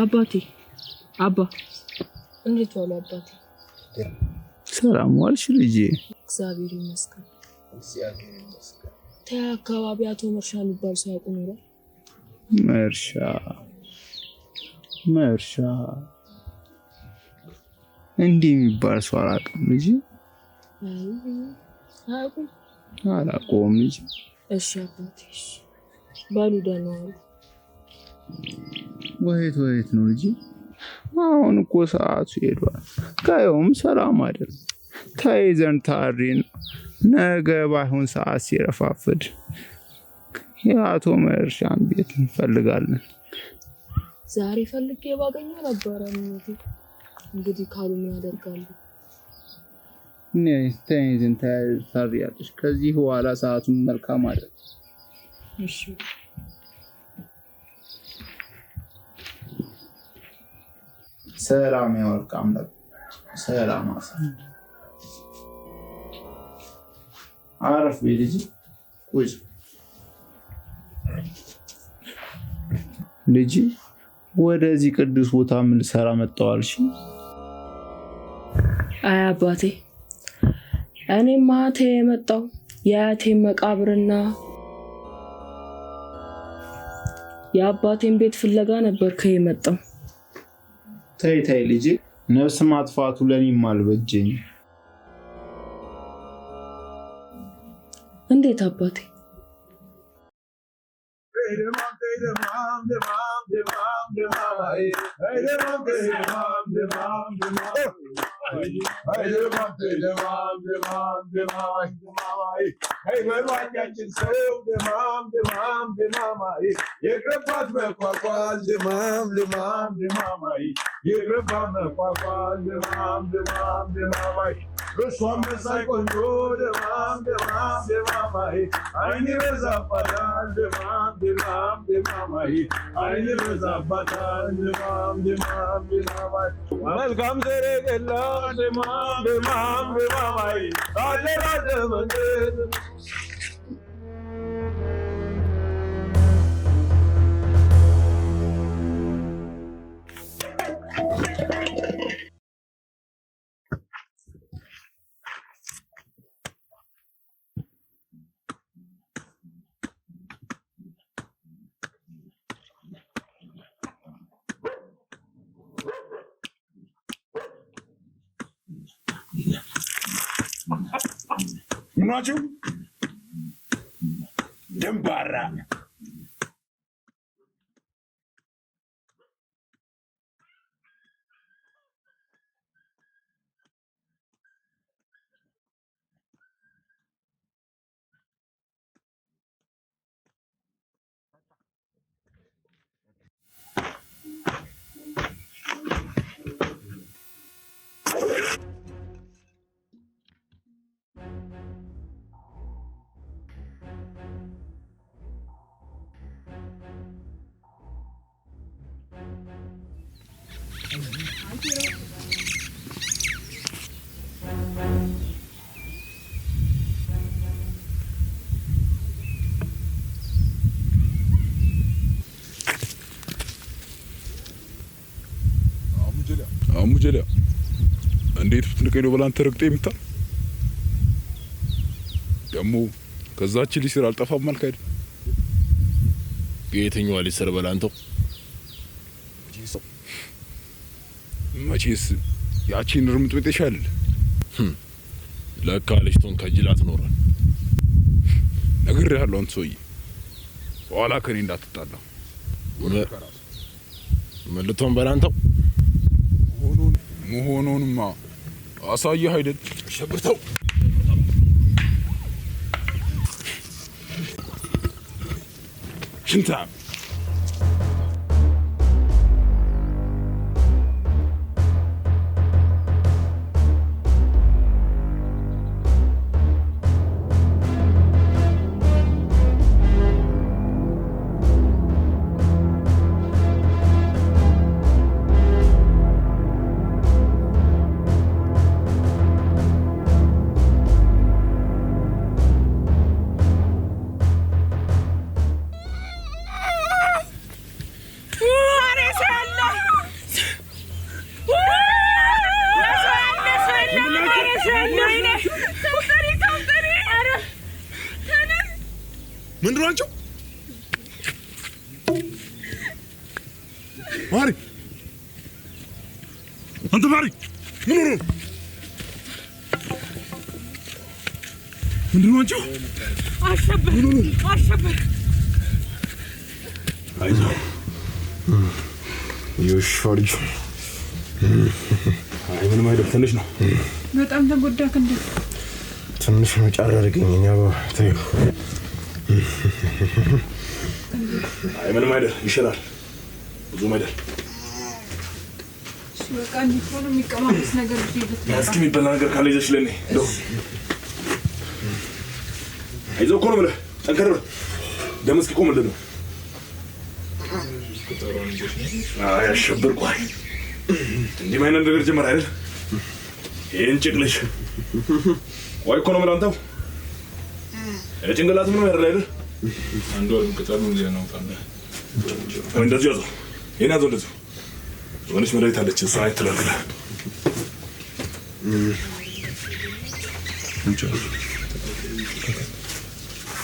አባቴ አባ እንዴት ዋሉ አባቴ? ሰላም ዋልሽ ልጄ? እግዚአብሔር ይመስገን። ተያ አካባቢ አቶ መርሻ የሚባል ሰው ያውቁ ነው? መርሻ እንዲህ የሚባል ሰው አላውቅም ልጄ። አላውቀውም ልጄ። እሺ አባቴ ባሉ ደህና ዋሉ። ወይት ነው ልጄ? አሁን እኮ ሰዓቱ ሄዷል። ካየውም ሰላም አይደል? ተይዘን ታሪን ነገ ባይሆን ሰዓት ሲረፋፍድ የአቶ መርሻን ቤት እንፈልጋለን። ዛሬ ፈልጌ ባገኘው ነበር እንግዲህ ካሉ ምን ያደርጋሉ? ተይዘን ታሪያለሽ። ከዚህ በኋላ ሰዓቱን መልካም አይደል? እሺ ሰላም ያወርቃም ነበር። ሰላም አረፍ ልጅ ቁጭ ልጅ ወደዚህ ቅዱስ ቦታ ምን ልሰራ መጣዋልሽ? አይ አባቴ እኔ ማቴ የመጣው የአያቴ መቃብርና የአባቴን ቤት ፍለጋ ነበር ከየመጣው። ተይ ልጅ ነፍስ ማጥፋቱ ለኔም አልበጀኝ። እንዴት አባቴ? መልካም ዘረገላ ደማም ደማማይ አለራደ መንገድ ምናችሁ ደንባራ አሙጀላ እንዴት ብትንቀኝ ነው በላንተ ረግጠህ የምታል? ደግሞ ከዛች ልጅ ስር አልጠፋም አልክ አይደል? የትኛዋ ልጅ ስር በላንተው? መቼስ ያቺን እርምጥ ብትሻል ለካ ልጅቱን ከጅላት ኖራል። ነግሬሃለሁ አንተ ሰውዬ፣ ኋላ ከኔ እንዳትጣላ። ምን ልትሆን በላንተው? መሆኑንማ አሳየህ አይደል? ሸብርተው ሽንታ ምንድን ናቸው? ማሪ አንተ ማሪ ምን ሆነ? ምንድን ናቸው? አሸበር አይዞህ ይሽፋልጅ አይ ምንም አይደል ትንሽ ነው በጣም ተጎዳክ እንዴ ትንሽ መጫር አድርገኝ ያባ ተይ አይ ምንም አይደል ይሽራል ብዙም አይደል በቃ እንዲሆነ የሚቀማመስ ነገር ይብት ያስኪ የሚበላ ነገር ካለ ይዘሽ ለኔ ነው አይዞህ እኮ ነው ብለህ ጠንከር በል ደም እስኪ ቆምልህ ነው አይ አሸብር ቆይ እንዲህ ማይነን ነገር ጀመር አይደል ይሄን ጭቅልሽ ወይ እኮ ነው ብለህ አንተው ጭንቅላት ምን ያደርጋል አይደል አንዱ ወርም ቅጠሉ ነው ታንደ እንደዚህ ያዘው ይሄን ያዘው እንደዚህ ወንሽ መድኃኒት አለች እሷ አይተላልከላ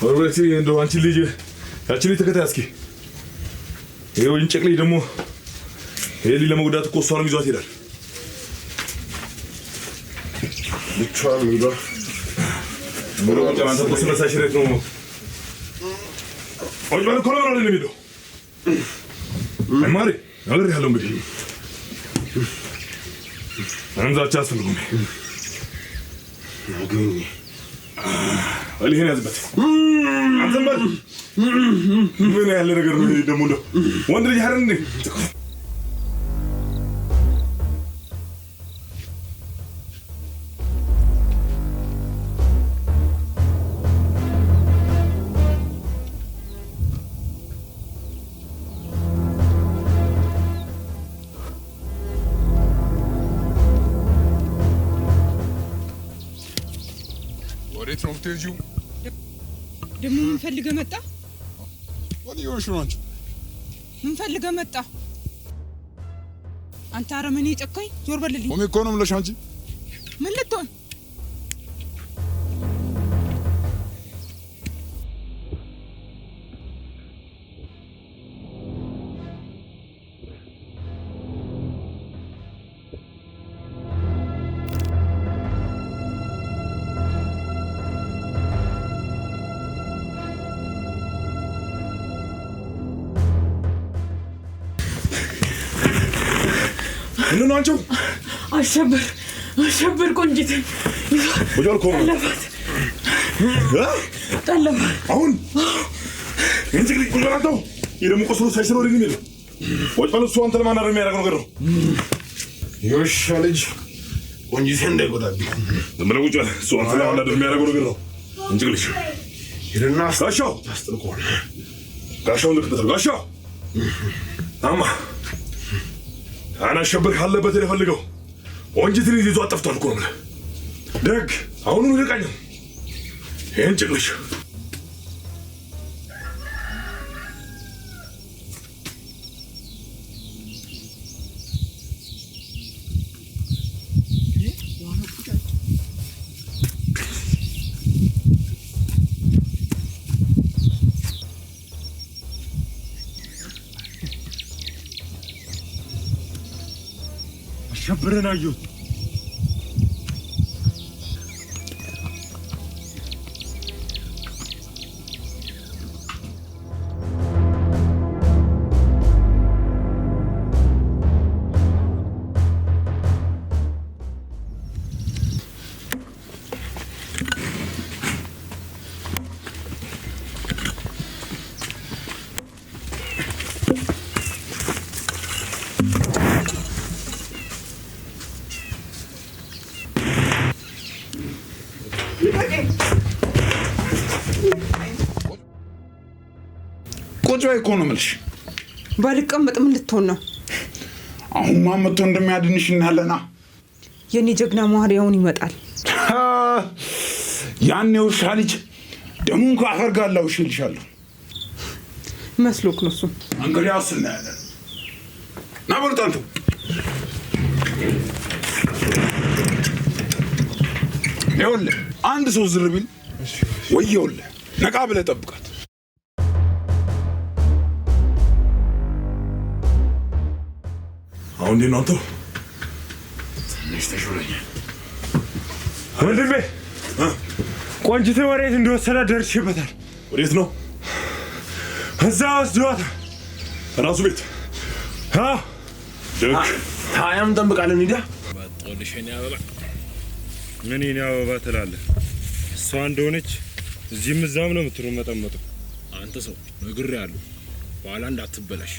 ወርበቲ እንደው አንቺ ልጅ ያቺ ልጅ ተከታይ እስኪ ይሄው እንጨቅልኝ ደግሞ ይሄ ልጅ ለመጉዳት እኮ እሷንም ይዟት ይላል ብቻዋን ይባ ምሮ አንተ እኮ ስለሳሽረት ነው ወይስ ኮሎራ ነው የሚለው ማሪ ነገር ያለው እንግዲህ አንዛቻ አስፈልጉም ናገኝ አለኝ ያዝበት አንተምበል ምን ያለ ነገር ነው ደግሞ ነው ወንድ ልጅ አይደል እንዴ ወዴት ነው የምትሄጂው? ደግሞ ምን ፈልገህ መጣ? ወዲያውሽ ነው አንቺ ምን ፈልገህ መጣ? አንተ አረመኔ ጨካኝ ዞር በልልኝ። ቆሜ እኮ ነው የምልሽ አንቺ ምን ልትሆን? ምን ነው አንቺ? አሸበር ቆንጂት ወጆል ኮም ጠለፋ አሁን እንግዲህ ቁልራታው ይደም ቆስሎ ሳይሰሩ ወደ ነው ወጣሉ እሱ አንተ ለማናረ የሚያደርገው ነገር ነው ይሽፋልጅ ቆንጂት እንዳይጎዳብኝ ለምን ወጣ እሱ አንተ ለማናረ የሚያደርገው ነገር ነው እንግዲህ ይደና ጋሻው አስተልቆል ጋሻው ልክተል ጋሻው አማ አና አሸበር ካለበት የፈልገው ወንጅትን ይዞ አጠፍቷል እኮ ነው ደግ አሁን ይልቃኝ ይሄን ጭቅልሽ አሸብረን አየሁት ቆንጆ ኢኮኖሚልሽ ባልቀመጥ ምን ልትሆን ነው? አሁን ማመቶ እንደሚያድንሽ እናለና የኔ ጀግና ማህሪያውን ይመጣል። ያኔው ሻልጅ ደሙን ካፈር ጋር ላውሽ ይልሻለሁ መስሎክ ነው እሱ እንግዲህ አስናለን ናበርታንቱ ይኸውልህ አንድ ሰው ዝር ቢል ወየውልህ ነቃ ብለህ ጠብቃት አሁን ነው አንተ ትንሽ ተሾለኛል ወንድሜ ቆንጅቴ ወሬት እንደወሰደ ደርሼበታል ወዴት ነው እዛ ወስዷት ራሱ ቤት ደግ ታያም ጠብቃለን ሂዳ ባጦልሽኝ አበባ ምን ይሄን አበባ ትላለህ እሷ እንደሆነች እዚህም እዛም ነው የምትሮመጠመጠው አንተ ሰው ነግሬሃለሁ በኋላ እንዳትበላሽ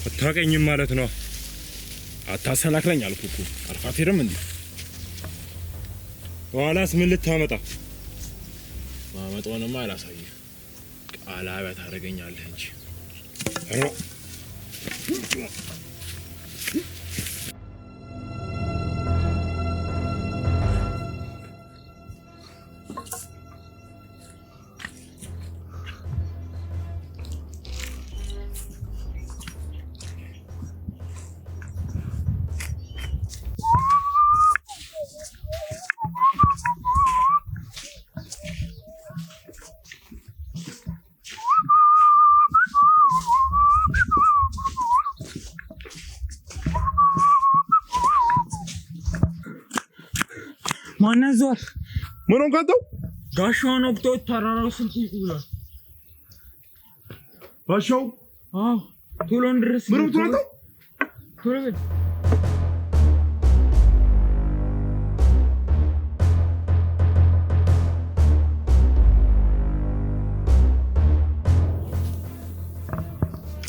አታውቀኝም ማለት ነው አታሰናክለኝ አልኩህ እኮ አልፋት ሄደም እንዴ በኋላስ ምን ልታመጣ ማመጣውንማ አላሳየህ ቃላበት አደረገኛለህ እንጂ ማናዟል ምን ሆንክ አንተ ጋሻውን ወቅቶ ተራራው ስልት ይብላል ጋሻው ቶሎ እንድረስ ምን ሆንክ አንተ ቶሎ በል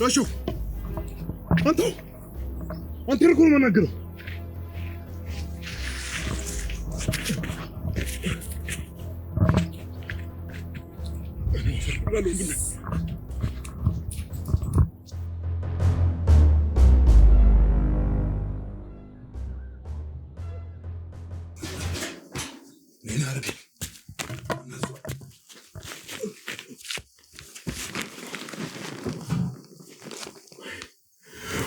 ጋሻው አንተ እኮ ነው የምናገረው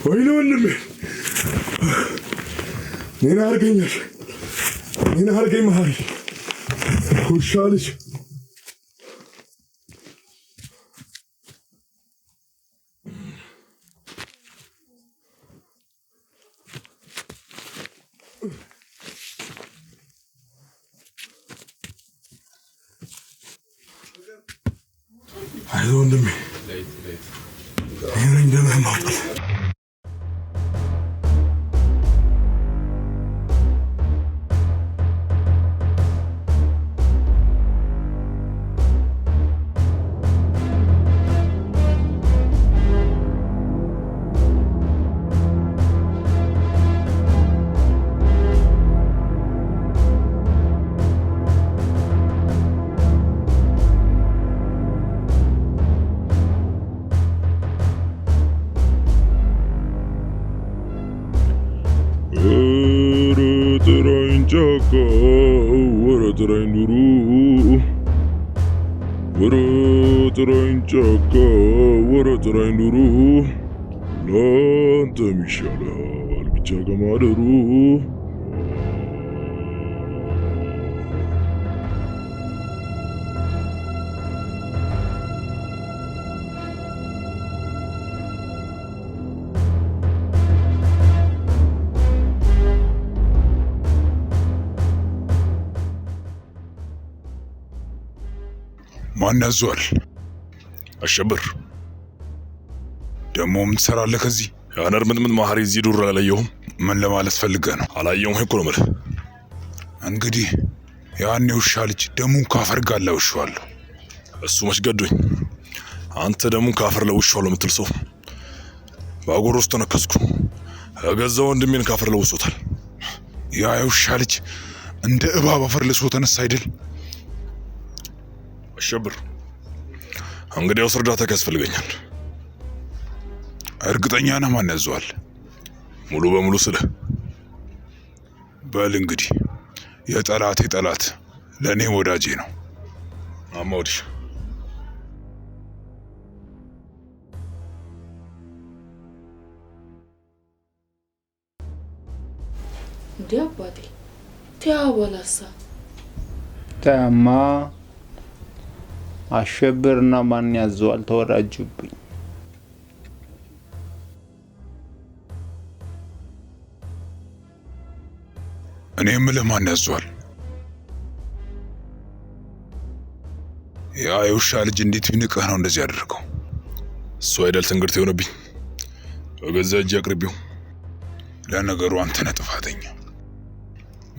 ወይኔ ወንድሜ ምን አርገኛል ምን አርገኝ መሀሪ ውሻ ልጅ አይዞህ ወንድሜ ይሄን እንደምን ማውጣት Chaka, wara tarain duru. Wara tarain chaka, wara tarain duru. Lanta mishala, albichaka madaru. ማን ያዟል? አሸብር ደሞ ምን ትሰራለህ ከዚህ? ያነር ምን ማህሪ እዚህ ዱር አላየሁም። ምን ለማለት ፈልገህ ነው? አላየሁም እኮ ነው የምልህ። እንግዲህ ያኔ ውሻ ልጅ ደሙን ካፈር ጋር ለውሻለሁ። እሱ መች ገዶኝ። አንተ ደሙን ካፈር ለውሻለሁ የምትል ሰው ባጎር ውስጥ ተነከስኩ። የገዛ ወንድሜን ካፈር ለውሶታል። ያ የውሻ ልጅ እንደ እባብ አፈር ልሶ ተነሳ አይደል? አሸብር እንግዲያውስ እርዳታ ያስፈልገኛል። እርግጠኛ ነህ ማን ያዟል? ሙሉ በሙሉ ስለ በል እንግዲህ የጠላቴ ጠላት ለኔ ወዳጄ ነው። አማውዲሽ ዲያባቴ ቲያወላሳ ተማ አሸብርና ማን ያዟል ተወራጁብኝ። እኔ የምልህ ማን ያዟል? ያ የውሻ ልጅ እንዴት ቢንቅህ ነው እንደዚህ ያደረገው? እሱ አይደል ትንግርት የሆነብኝ በገዛ እጅ አቅርቢው። ለነገሩ አንተ ነህ ጥፋተኛ።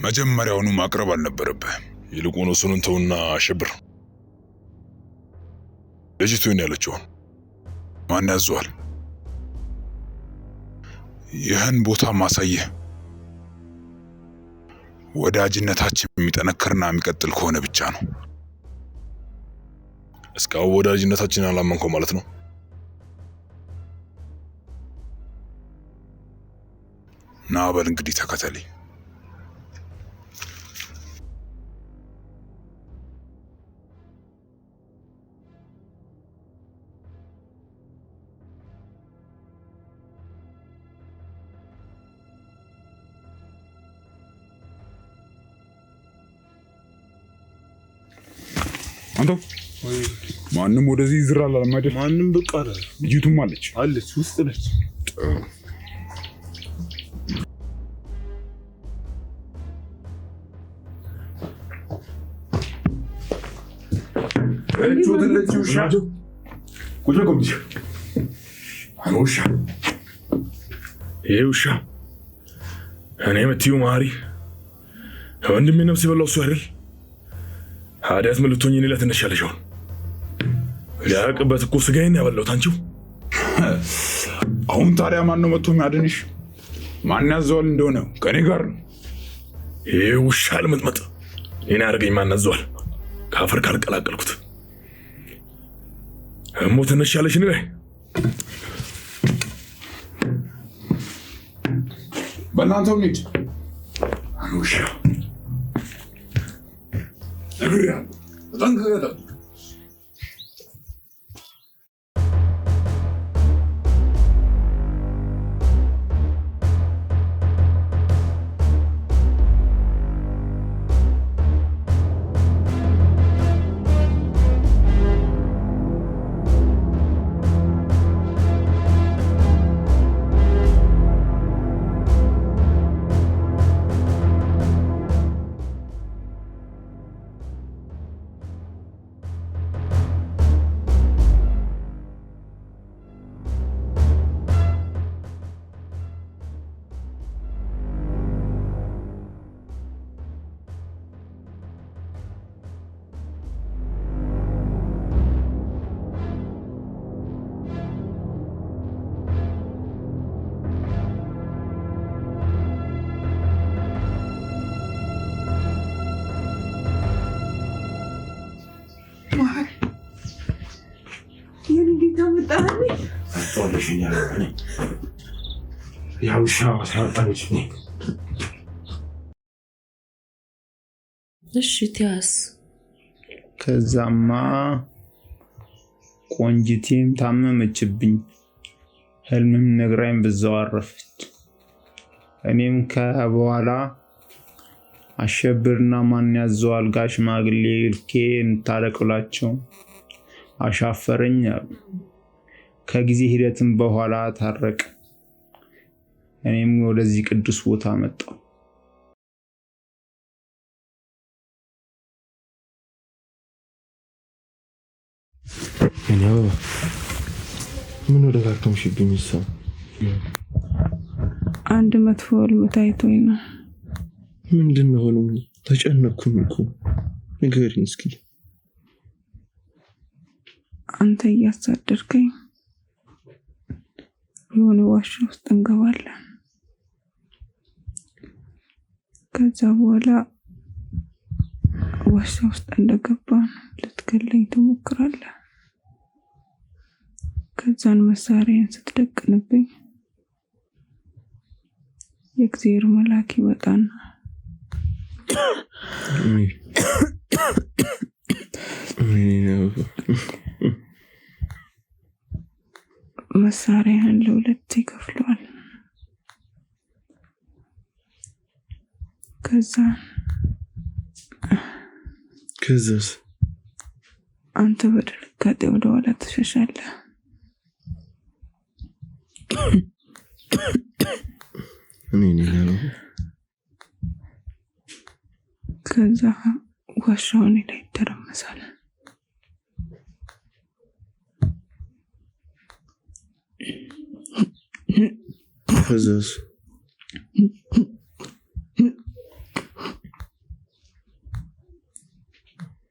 መጀመሪያውኑ ማቅረብ አልነበረብህም። ይልቁኑ እሱን ተውና አሸብር። ልጅቱ ነው ያለችው። ማን ያዟል? ይህን ቦታ ማሳየህ ወዳጅነታችን የሚጠነክርና የሚቀጥል ከሆነ ብቻ ነው። እስካሁን ወዳጅነታችን አላመንከው ማለት ነው? ና በል እንግዲህ ተከተለኝ። አንተ ማንም ወደዚህ ይዝራል አለማደል? ማንም በቃ አለ። ልጅቱም አለች ውስጥ ነች። ውሻ እኔ የምትይው ማሪ ወንድሜ ነፍስ የበላው እሱ አይደል? ሀዲያት ምልቶኝ እኔ ላይ ትነሻለሽ። አሁን ሊያቅበት እኮ ስጋዬን ያበላሁት አንቺው። አሁን ታዲያ ማን ነው መጥቶ የሚያድንሽ? ማን ያዘዋል እንደሆነ ከኔ ጋር ነው። ይሄ ውሻ ልምጥመጥ እኔ አድርገኝ። ማን ያዘዋል? ካፈር ካልቀላቀልኩት እሞ ትነሻለሽ እኔ ላይ። በእናንተው እንሂድ። ውሻ እሺ ቲያስ ከዛማ ቆንጂቴም ታመመችብኝ። ህልምም ነግራኝ በዛው አረፈች። እኔም ከበኋላ አሸብርና ማን ያዘዋል ጋር ሽማግሌ ልኬ እንታረቅላቸው አሻፈረኝ አሉ። ከጊዜ ሂደትም በኋላ ታረቀ። እኔም ወደዚህ ቅዱስ ቦታ መጣሁ። እኔው ምን ወደ ካከምሽብኝ ይሰው አንድ መጥፎ ህልም ታይቶኝ ነው። ምንድነው ህልሙ? ተጨነቅኩኝ እኮ ንገሪኝ እስኪ። አንተ እያሳደርከኝ የሆነ ዋሻ ውስጥ እንገባለን። ከዛ በኋላ ዋሻ ውስጥ እንደገባን ልትገለኝ ትሞክራለህ። ከዛን መሳሪያን ስትደቅንብኝ የእግዚአብሔር መልአክ ይመጣና መሳሪያን ለሁለት ይከፍለዋል። ከዛስ አንተ በድንጋጤ ወደ ኋላ ትሸሻለህ። ከዛ ዋሻውን ላይ ይተረመሳል።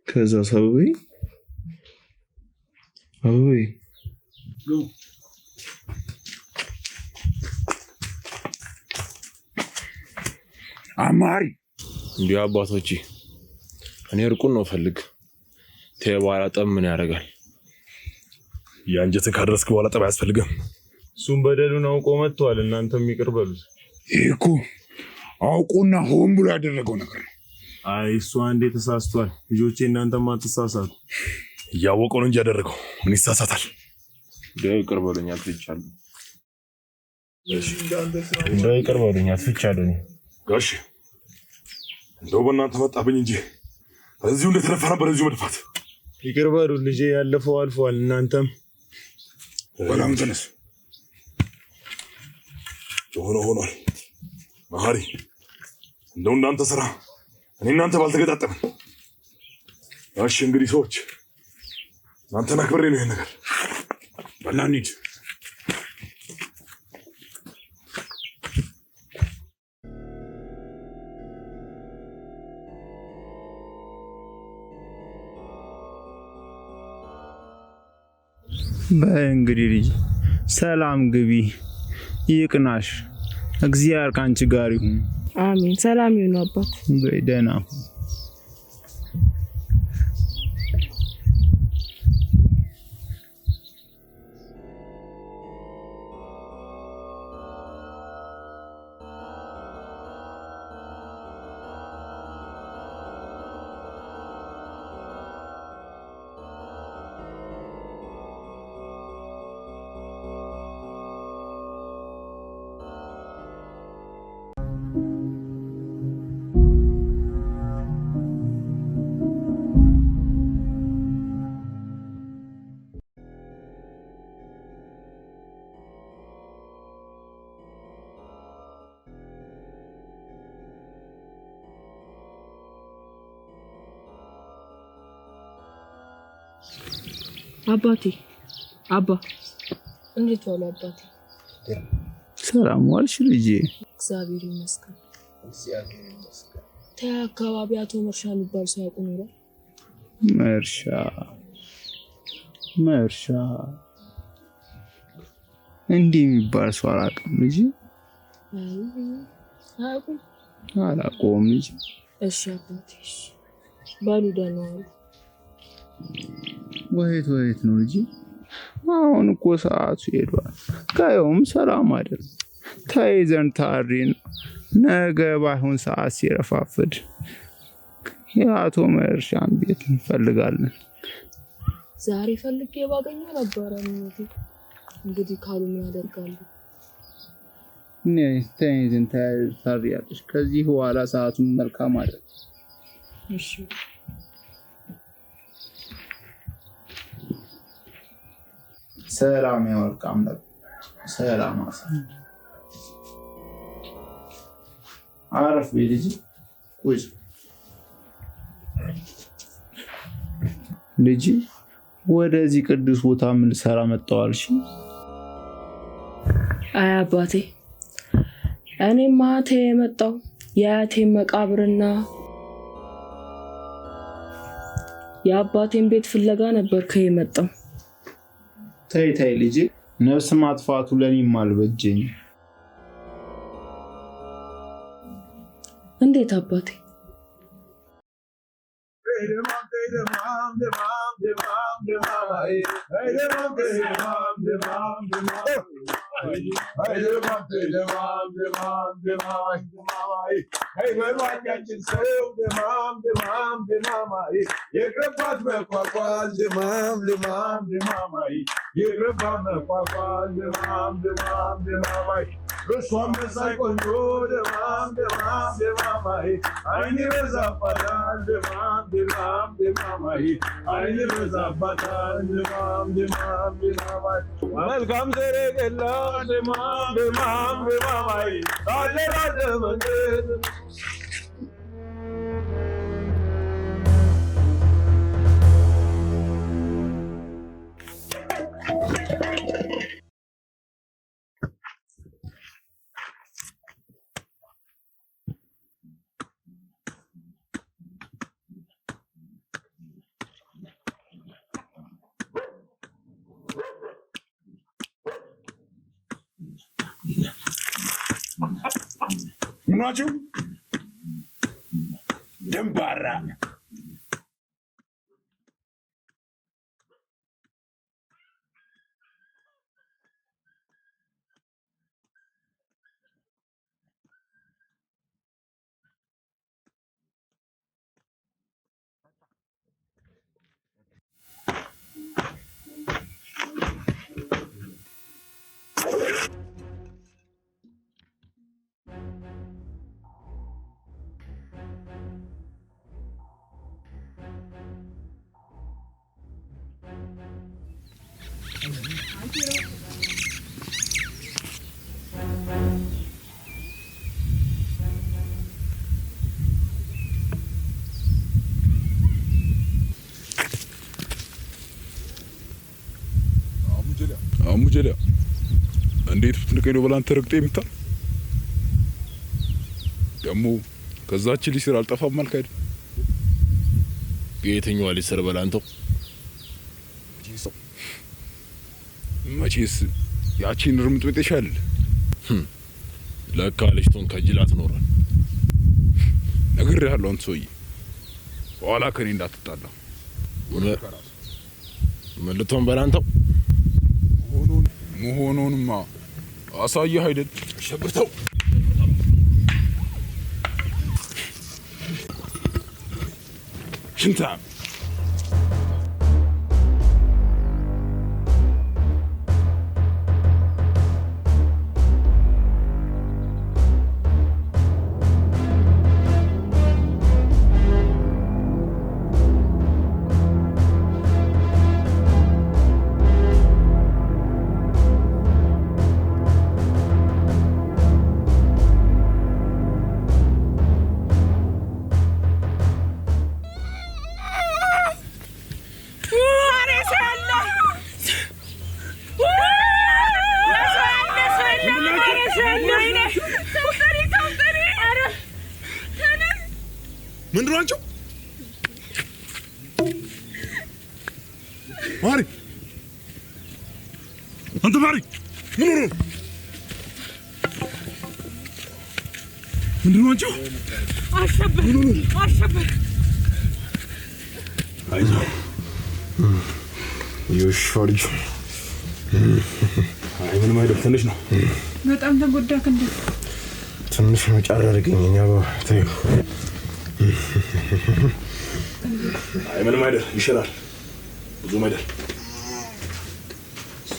ከዛ አበበይ አማሪ እንዴ አባቶቼ እኔ እርቁን ነው ፈልግ ተባላ ጠም ምን ያደርጋል? ያንጀትን ካደረስክ በኋላ ጠብ አያስፈልግም። እሱም በደሉን አውቆ መጥቷል። እናንተም ይቅር በሉት። እኮ አውቆና ሆን ብሎ ያደረገው ነገር ነው። አይ እሱ አንዴ ተሳስቷል። ልጆቼ እናንተም አትሳሳቱ። ያወቀው ነው እንጂ ያደረገው ምን ይሳሳታል? ይቅር በሉኝ አትፍቻለሁ። ይቅር በሉኝ አትፍቻለሁ። ጋሽ እንደው በእናንተ መጣብኝ እንጂ እዚሁ እንደተነፋ ነበር እዚሁ መድፋት። ይቅር በሉ ልጄ፣ ያለፈው አልፏል። እናንተም በላም ተነስ። ሆኖ ሆኗል። መሀሪ እንደው እናንተ ስራ እኔ እናንተ ባልተገጣጠምን። እሺ እንግዲህ ሰዎች እናንተን አክብሬ ነው ይሄን ነገር በላ እንሂድ። በእንግዲህ ልጅ ሰላም ግቢ፣ ይቅናሽ፣ እግዚአብሔር ካንቺ ጋር ይሁን። አሜን። ሰላም ይሁን አባት። ደህና አባቴ አባ እንዴት ዋሉ አባቴ? ሰላም ዋልሽ ልጄ? እግዚአብሔር ይመስገን። ተያ አካባቢ አቶ መርሻ የሚባል ሰው ያውቁ ነው? መርሻ እንዲህ የሚባል ሰው አላውቅም ልጄ። አላውቀውም ልጄ። እሺ አባቴ ባሉ ደህና ዋሉ። ወይት ነው ልጄ? አሁን እኮ ሰዓቱ ሄዷል። ከየውም ሰላም አይደል? ተይዘን ታሪን ነገ ባይሆን ሰዓት ሲረፋፍድ የአቶ መርሻን ቤት እንፈልጋለን። ዛሬ ፈልጌ ባገኘው ነበር ምንቴ። እንግዲህ ካሉ ምን ያደርጋሉ? ተይዘን ታሪያለሽ። ከዚህ በኋላ ሰዓቱን መልካም አይደል? እሺ ሰላም ያወልቃም ነው። ሰላም አረፍ ልጅ ቁጭ ልጅ። ወደዚህ ቅዱስ ቦታ ምን ልሰራ መጣዋልሽ? አይ አባቴ እኔ ማቴ የመጣው የአያቴ መቃብርና የአባቴን ቤት ፍለጋ ነበር ከየመጣው። ተይ ልጅ፣ ነፍስ ማጥፋቱ ለኔም አልበጀኝ። እንዴት አባቴ? መልካም ዘረገላ ደማም ደማማይ ታለራደ መንገድ ምናችሁ ደንባራ አሙጀላ እንዴት ብትንቀኝ ነው በላንተ ረግጤ የምታ ደግሞ ከዛች ልጅ ስራ አልጠፋም አልክ አይደል? የትኛዋ ልጅ ስር በላንተው? መቼስ ያቺን ርምጥምጥ ይሻል። ለካ ልጅቱን ከጅላት ኖረን ነግሬሃለሁ። አንተ ሰውዬ ኋላ ከኔ እንዳትጣላ። ምን ልትሆን በላንተው? መሆኑንማ አሳየህ አይደል? ሸብርተው ሽንታ ምንድን ነው አንቺው? ማሪ አንተ ማሪ ምን ሆነ? ምንድን ነው አንቺው? አሸበር አይዞህ የውሻ ልጅ። አይ ምንም አይደል፣ ትንሽ ነው። በጣም ተጎዳክ እንዴ? ትንሽ ነው ጫር አድርገኝ። ተይው። አይ ምንም አይደል፣ ይሻላል። ብዙም አይደል።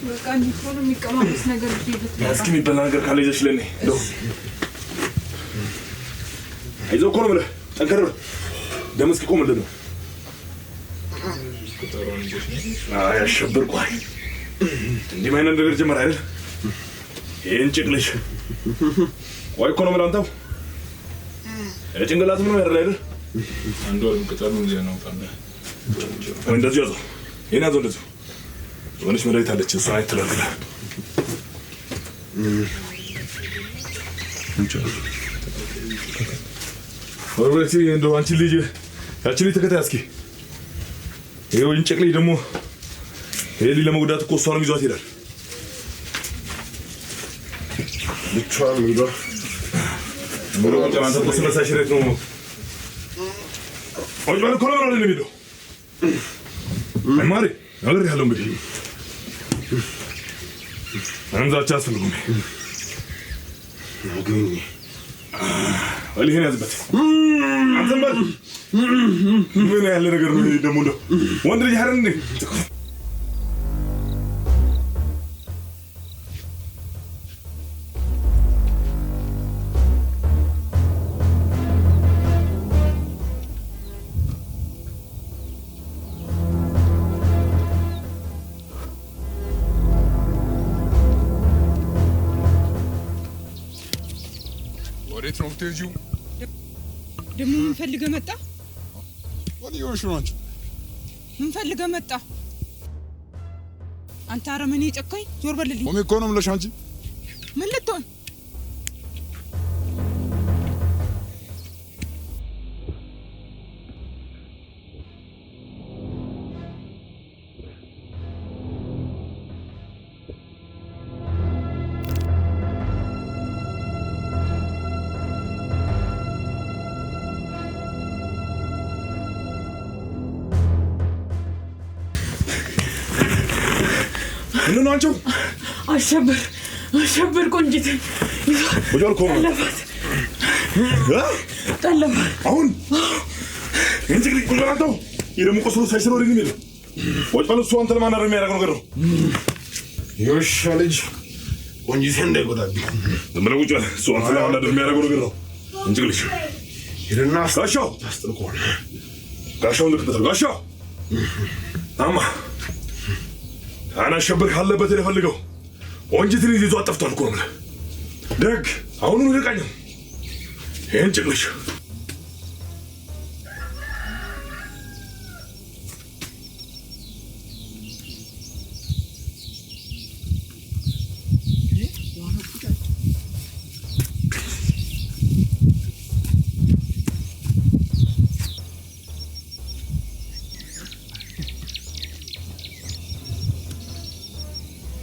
በቃ እንዴት ነው የሚቀማመስ ነገር ይብት እስኪ የሚበላ ነገር ካለ ይዘሽ ለኔ ነው። አይዞህ እኮ ነው የምልህ። ጠንከር በል። ደም እስኪቆምልህ ነው። አይ አሸብር ቆይ እንዲህ ማይነን ነገር ጀመረ አይደል? ይሄን ጭቅልሽ ቆይ እኮ ነው የምልህ። አንተው ጭንቅላት ምን ያደርጋል አይደል? አንዱ ወርም ቅጠሉ ነው ታነ እንደዚህ ያዘው። ይሄን ያዘው እንደዚህ ወንሽ መድኃኒት አለች። እሷ አይተላልላ ወርበቲ እንደው አንቺ ልጅ ያቺ ልጅ ተከታይ እስኪ ይሄው እንጨቅልኝ ደግሞ ይሄ ልጅ ለመጉዳት እኮ እሷንም ይዟት ይላል። ብቻዋን ይዟ ሙሉ አንተ እኮ ስለሳሽ ረት ነው ወይ ማለት ኮሎና ነው የሚለው ማሪ ነገር ያለው እንግዲህ ምንም ዛቻ አስፈልጉም። አገኘ ወሊህን ያዝበት አንተም በል ምን ያለ ነገር ነው ደግሞ እንደው ወንድ ልጅ አይደል እንዴ? ወዴት ነው የምትሄጂው? ደግሞ ምን ፈልገህ መጣ? ወዲያውሽ ነው አንቺ ምን ፈልገህ መጣ? አንተ አረመኔ ጨካኝ ዞር በልልኝ። ቆሜ እኮ ነው የምልሽ። አንቺ ምን ልትሆን? ምንድን ነው አንቺው? አሸበር ቆንጂት ወጆልኮ ጠለፋት አሁን እንጂ ቁልራንተው ይደሙ ቆስሎ ሳይሰሩ ወደ ግሜ ወጭፈል እሱ አንተ ለማናረ የሚያደርገው ነገር ነው። የውሻ ልጅ ቆንጂት እንዳይጎዳብኝ ዝም ብለህ ቁጭ በል። እሱ አንተ ለማናረ የሚያደርገው ነገር ነው። እንጂ ግልሽ ይደና ጋሻው አስጥልቆን ጋሻው ልክተል ጋሻው አማ አና አሸበር ካለበት የፈልገው ቆንጂትን ይዞ አጠፍቷል እኮ ነው። ደግ አሁኑን ልቀኝ ይሄን ጭቅልሽ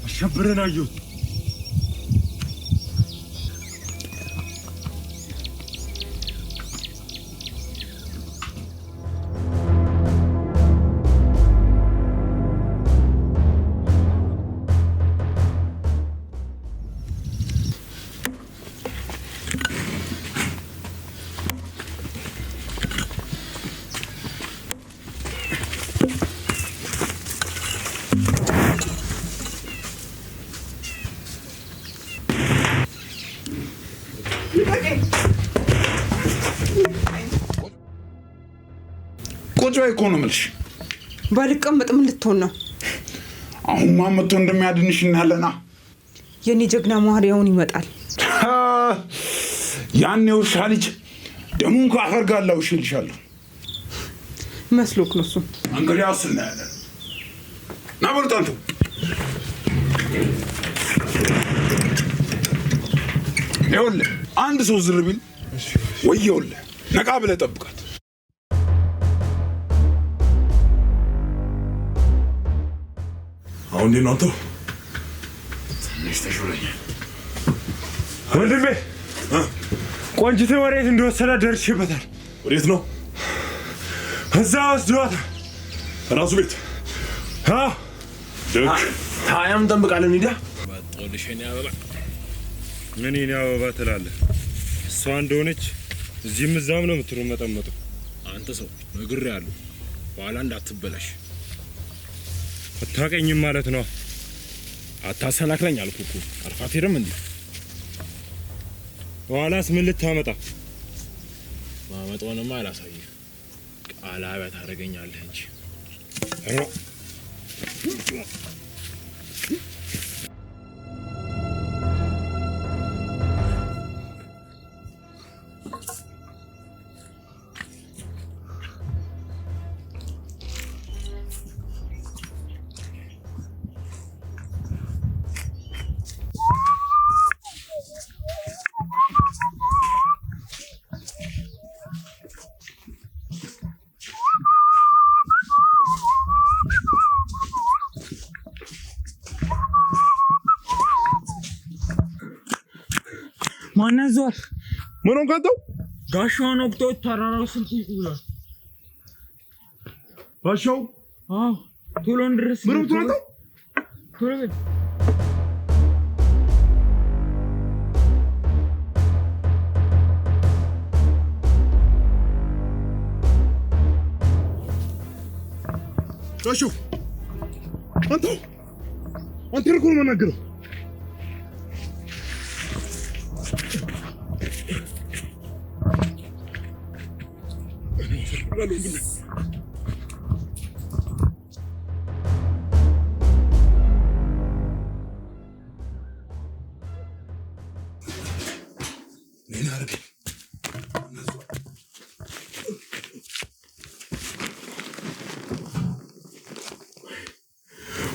አሸብርን አየሁት። ቁጭ በይ እኮ ነው የምልሽ። ባልቀመጥ ምን ልትሆን ነው? አሁን ማመቶ እንደሚያድንሽ እናያለና። የኔ ጀግና ማርያውን ይመጣል። ያኔ ውሻ ልጅ ደሙን ከአፈር ጋር ላውሽልሻለሁ መስሎክ ነው እሱ። እንግዲያውስ እናያለን። ና በርታንቱ ይኸውልህ አንድ ሰው ዝር ቢል ወየውልህ ነቃ ብለህ ጠብቃት። አሁን እንዴት ነው አንተ? ትንሽ ተሽሎኛል ወንድሜ። ቆንጂትን ወዴት እንደወሰደ ደርሼበታል። ወዴት ነው? እዛ ወስዷታል። ራሱ ቤት ደግ ታያም እንጠብቃለን። ሂዳ ባጦልሽኔ አበባ ምን የኔ አበባ ትላለህ? እሷ እንደሆነች እዚህም እዛም ነው የምትሮመጠመጠው። አንተ ሰው ነግሬሃለሁ፣ በኋላ እንዳትበላሽ። አታውቀኝም ማለት ነው። አታሰናክለኝ አልኩህ እኮ። አርፋት ሄደም እንዴ? በኋላስ ምን ልታመጣ? ማመጣውንማ አላሳይህ። ቃላቢያ ታደርገኛለህ እንጂ ማናዟል ምን ሆንካንተው? ጋሻውን ወቅቶ ተራራው ስንት ይውላል? ጋሻው ቶሎ እንድረስ ምን ምትወጣው? ቶሎ በል ጋሻው አንተ እኮ ነው የምናገረው።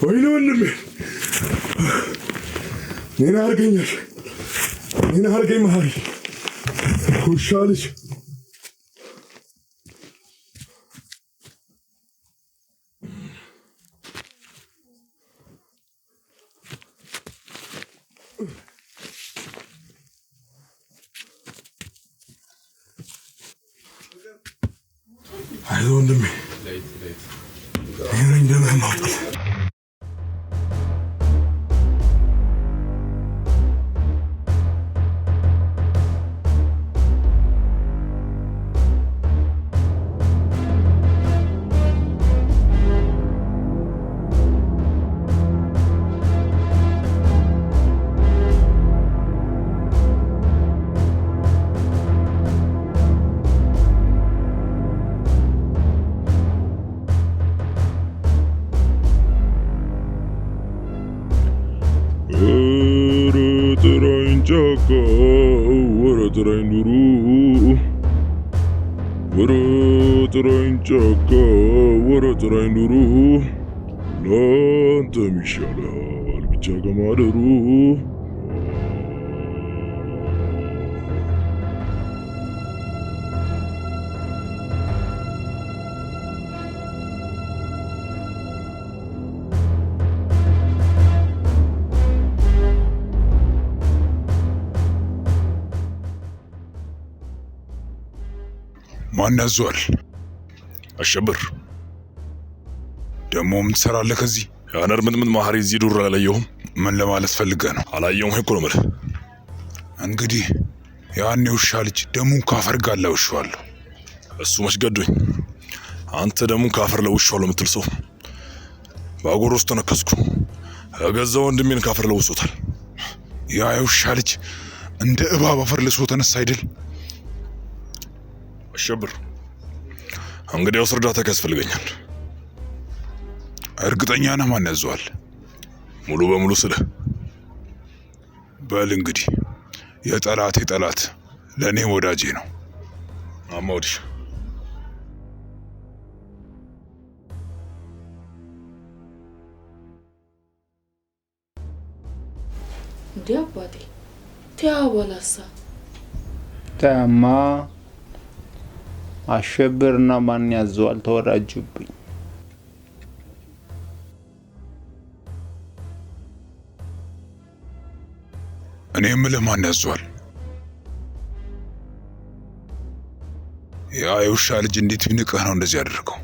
ወይኔ ወንድሜ ምን አርገኛል? ምን አርገኝ ማሪ ውሻ ልጅ አይዞህ ወንድሜ ይሄን እንደምን ማውጣት ጫካ ወረ ጥራኝ ኑሩ ወረ ጥራኝ ጫካ ወረ ጥራኝ ኑሩ ላንተም ይሻላል ብቻ ከማደሩ ማን ያዟል? አሸብር ደሞ ምን ትሰራለህ ከዚህ? ያነር ምን ማህሪ እዚህ ዱር አላየሁም። ምን ለማለት ፈልገህ ነው? አላየሁም እኮ ነው የምልህ። እንግዲህ ያን የውሻ ልጅ ደሙን ካፈር ጋር ለውሻለሁ። እሱ መች ገዶኝ። አንተ ደሙን ካፈር ለውሻለሁ የምትል ሰው ባጎር ውስጥ ተነከስኩ። ገዛ ወንድሜን ካፈር ለውሶታል። ያ የውሻ ልጅ እንደ እባብ አፈር ልሶ ተነሳ አይደል? አሸብር እንግዲያውስ እርዳታ ያስፈልገኛል። እርግጠኛ ነህ ማን ያዟል? ሙሉ በሙሉ ስለ በል እንግዲህ የጠላቴ ጠላት ለኔ ወዳጄ ነው። አማውዲሽ እንዴ አባቴ ተያወላሳ ተማ አሸብርና ማን ያዟል ተወራጁብኝ። እኔ የምልህ ማን ያዟል? ያ የውሻ ልጅ እንዴት ቢንቅህ ነው እንደዚህ ያደረገው?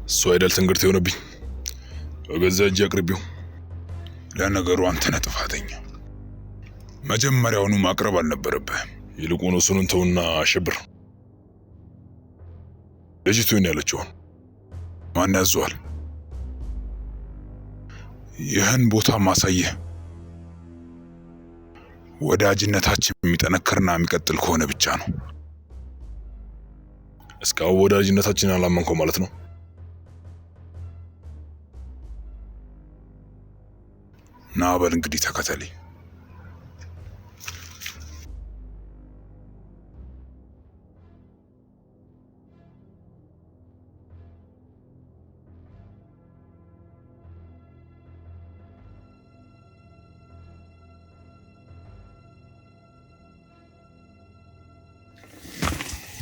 እሱ አይደል ትንግርት የሆነብኝ በገዛ እጅ አቅርቢው። ለነገሩ አንተ ነህ ጥፋተኛ። መጀመሪያውኑ ማቅረብ አልነበረብህም። ይልቁን እሱን ተውና አሸብር ልጅቱ ነው ያለችው። ማን ያዟል? ይህን ቦታ ማሳየህ ወዳጅነታችን የሚጠነክርና የሚቀጥል ከሆነ ብቻ ነው። እስካሁን ወዳጅነታችንን አላመንከው ማለት ነው? ና በል እንግዲህ ተከተለኝ።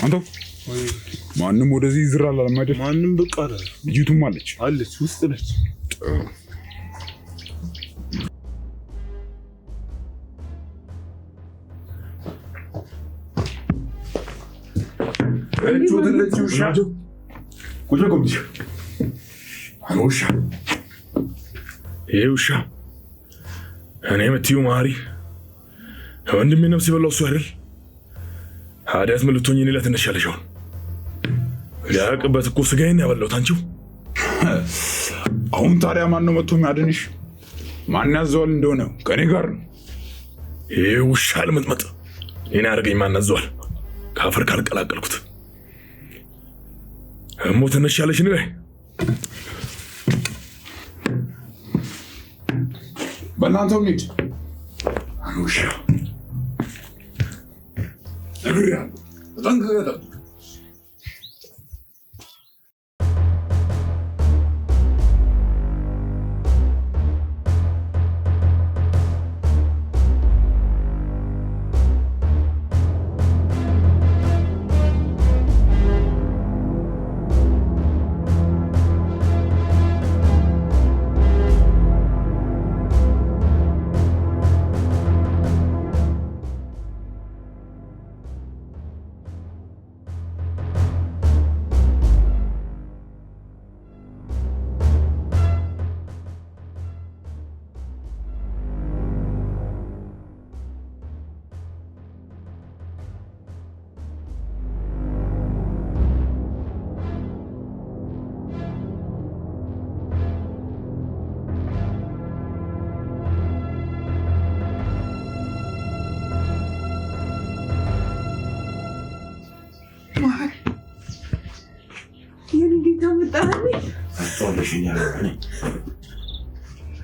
አንተ ማንም ወደዚህ ይዝራል አለማደ ማንም በቃ አለ። ልጅቱም አለች ውስጥ ነች። ውሻ እኔ የምትይው ማሪ ወንድሜ ነፍስ የበላው እሱ አይደል? ሀዲያት ምን ልትሆኚ እኔ ላይ ትነሻለሽ? ሊያውቅበት እኮ ስጋዬን ያበላሁት አንቺው። አሁን ታዲያ ማን ነው መጥቶ የሚያድንሽ? ማን ያዘዋል እንደሆነ ከኔ ጋር ነው። ይሄ ውሻ ልምጥመጥ እኔን ያደረገኝ ማን ያዘዋል? ካፈር ካልቀላቀልኩት እሞ ትነሻለሽ ነው። በእናንተው እንሂድ። ውሻ ነግሬሃለሁ፣ ተጠንቅቀህ ጠብቅ።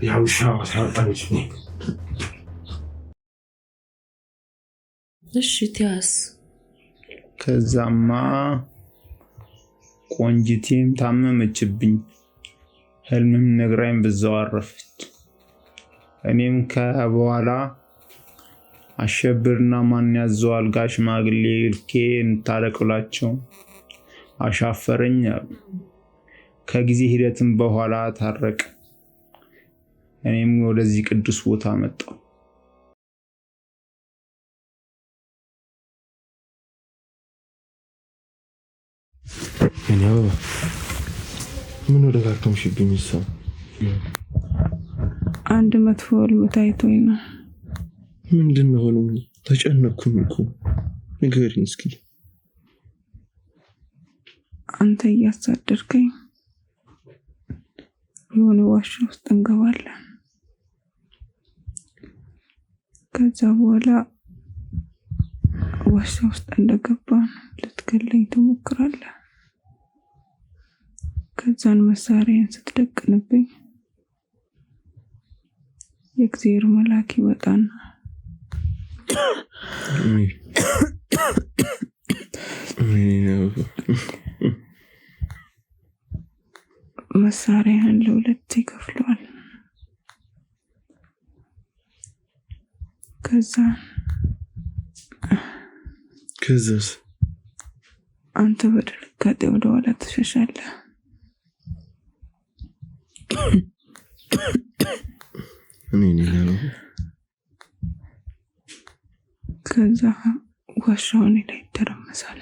ያው ሻው ሳጣለች እሺ ቲያስ ከዛማ ቆንጂቴም ታመመችብኝ። ህልምም ነግራኝ በዛው አረፈች። እኔም ከበኋላ አሸብርና ማን ያዘዋል ጋር ሽማግሌ ልኬ እንታረቅላቸው አሻፈረኝ አሉ። ከጊዜ ሂደትም በኋላ ታረቅ። እኔም ወደዚህ ቅዱስ ቦታ መጣሁ። እኛው ምን ወደካከምሽብኝ? ሰው አንድ መጥፎ ህልም ታይቶኝ ነው። ምንድነው ህልሙ? ተጨነቅኩኝ እኮ ንገሪኝ እስኪ። አንተ እያሳደርከኝ የሆነ ዋሻ ውስጥ እንገባለን። ከዛ በኋላ ዋሻ ውስጥ እንደገባን ልትገለኝ ትሞክራለህ። ከዛን መሳሪያን ስትደቅንብኝ የእግዚአብሔር መልአክ ይመጣና መሳሪያን ለሁለት ይከፍለዋል። ከዛስ አንተ በድንጋጤ ወደ ኋላ ትሸሻለህ። ከዛ ዋሻውን ላይ ይተረመሳል።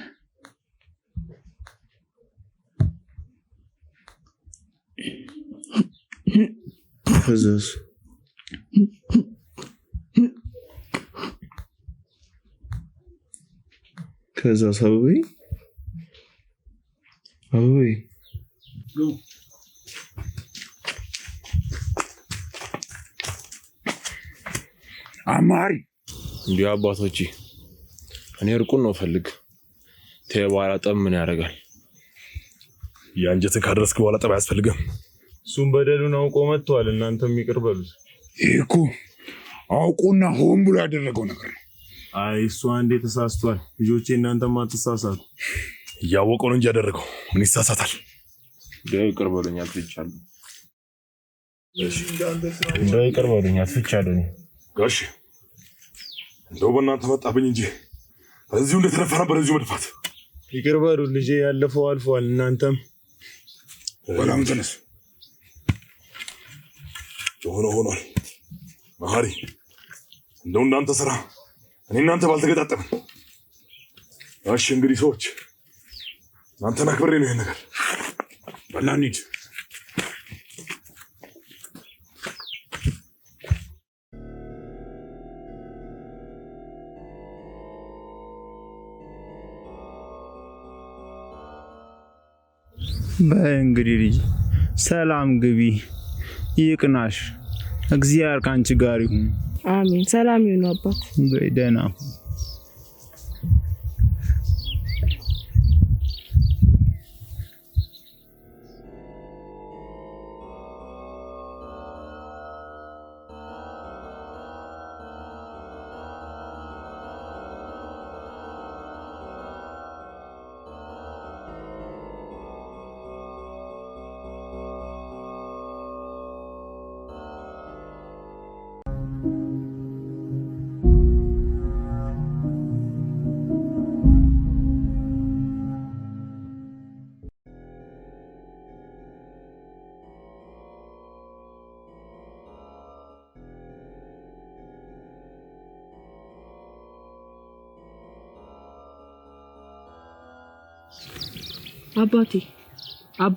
ከዛስ አበበይ አማሪ እንዲህ አባቶቼ እኔ እርቁን ነው ፈልግ። ተባላ ጠብ ምን ያደርጋል? ያንጀትን ካደረስክ በኋላ ጠብ አያስፈልግም። እሱም በደሉን አውቆ መጥቷል። እናንተም ይቅር በሉት። ይሄ እኮ አውቆና ሆን ብሎ ያደረገው ነገር ነው። አይ እሱ አንዴ ተሳስቷል። ልጆቼ እናንተም አትሳሳቱ። እያወቀው ነው እንጂ ያደረገው ምን ይሳሳታል? ይቅር በሉኝ አትፍቻለሁ። ይቅር በሉኝ አትፍቻለሁ። ጋሽ እንደው በእናንተ መጣብኝ እንጂ እዚሁ እንደተነፋ ነበር እዚሁ መድፋት። ይቅር በሉ ልጄ፣ ያለፈው አልፏል። እናንተም በላም ተነስ። የሆነ ሆኗል። መሀሪ እንደው እናንተ ስራ እኔ እናንተ ባልተገጣጠምን። እሺ እንግዲህ ሰዎች እናንተን አክብሬ ነው ይሄን ነገር በላ እንሂድ። በእንግዲህ ልጅ ሰላም ግቢ፣ ይቅናሽ። እግዚአብሔር ካንቺ ጋር ይሁን። አሜን። ሰላም ይሁን አባት። በደህና አባቴ አባ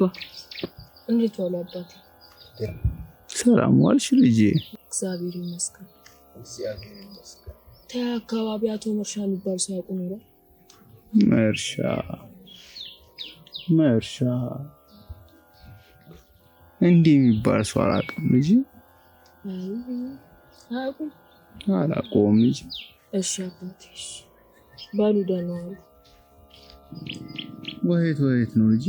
እንዴት ዋሉ አባቴ? ሰላም ዋልሽ ልጄ? እግዚአብሔር ይመስገን። ተያ አካባቢ አቶ መርሻ የሚባል ሰው ያውቁ ነው? መርሻ እንዲህ የሚባል ሰው አላውቅም ልጄ። አላውቀውም ልጄ። እሺ አባቴ ባሉ ደህና ዋሉ። ወይት ነው ልጅ?